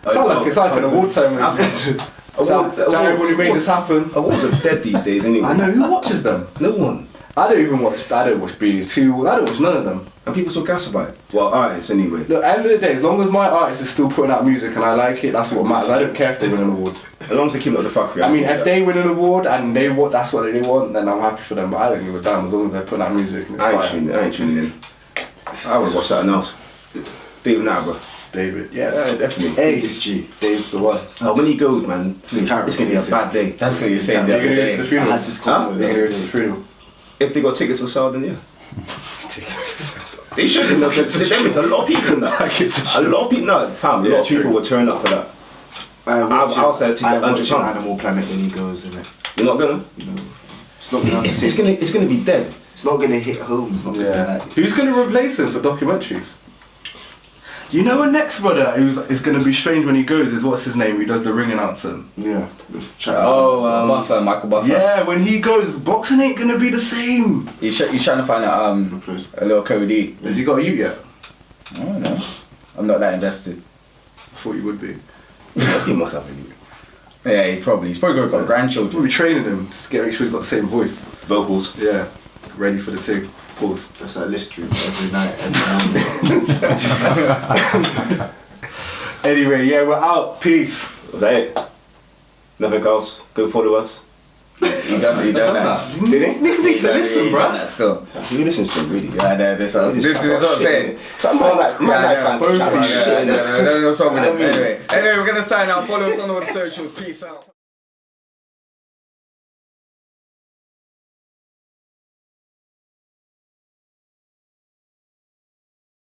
It's like an award ceremony. Shout out everyone who made this happen. Awards are dead these days anyway. I know, who watches them? No one. I don't watch BD2, I don't watch none of them. And people still gas about it. Well, artists anyway. Look, at the end of the day, as long as my artist is still putting out music and I like it, that's what matters. I don't care if they win an award. As long as they keep it up the fuckery. I mean, if they win an award and that's what they want, then I'm happy for them. But I don't give a damn as long as they're putting out music and it's I fire. ain't tuning in. I would watch something else. David now, bro. David, Yeah, definitely. Hey, This G. Dave's the one. When he goes, man, it's gonna be a bad day. That's what you're saying. You're gonna go to the I funeral. had this Huh? call with You're gonna her. go to the funeral. If they got tickets for sale, then yeah. They should. They make a lot of people in that. A lot of people, no, fam, a Yeah, lot of people true. would turn up for that. I'll say to get I'm 100 watching pounds. Animal Planet when he goes in it. You're not gonna? No. It's not gonna It's gonna be dead. It's not gonna hit home. It's not gonna be Yeah. like. Who's gonna replace him for documentaries? You know, a next brother is gonna be strange when he goes is what's his name? Who does the ring announcing? Yeah. Buffer, Michael Buffer. Yeah, when he goes, boxing ain't gonna be the same. He's trying to find out a little Cody. Has he got a youth yet? I don't know. I'm not that invested. I thought you would be. He must have anyway. Yeah, he's probably got We'll grandchildren. be training him to make sure he's got the same voice. Vocals. Yeah, ready for the thing. Pause. That's like list room every night. Every night. Anyway, yeah, we're out. Peace. Was that it? Nothing else. Go follow us. He done that. Niggas need to listen, He bro. done that still. You listen to them, really? Yeah, this is what I'm saying. Some man like fans Yeah, chatting shit. no, what's wrong with them? Anyway, we're gonna sign out. Follow us on all the socials. Peace out.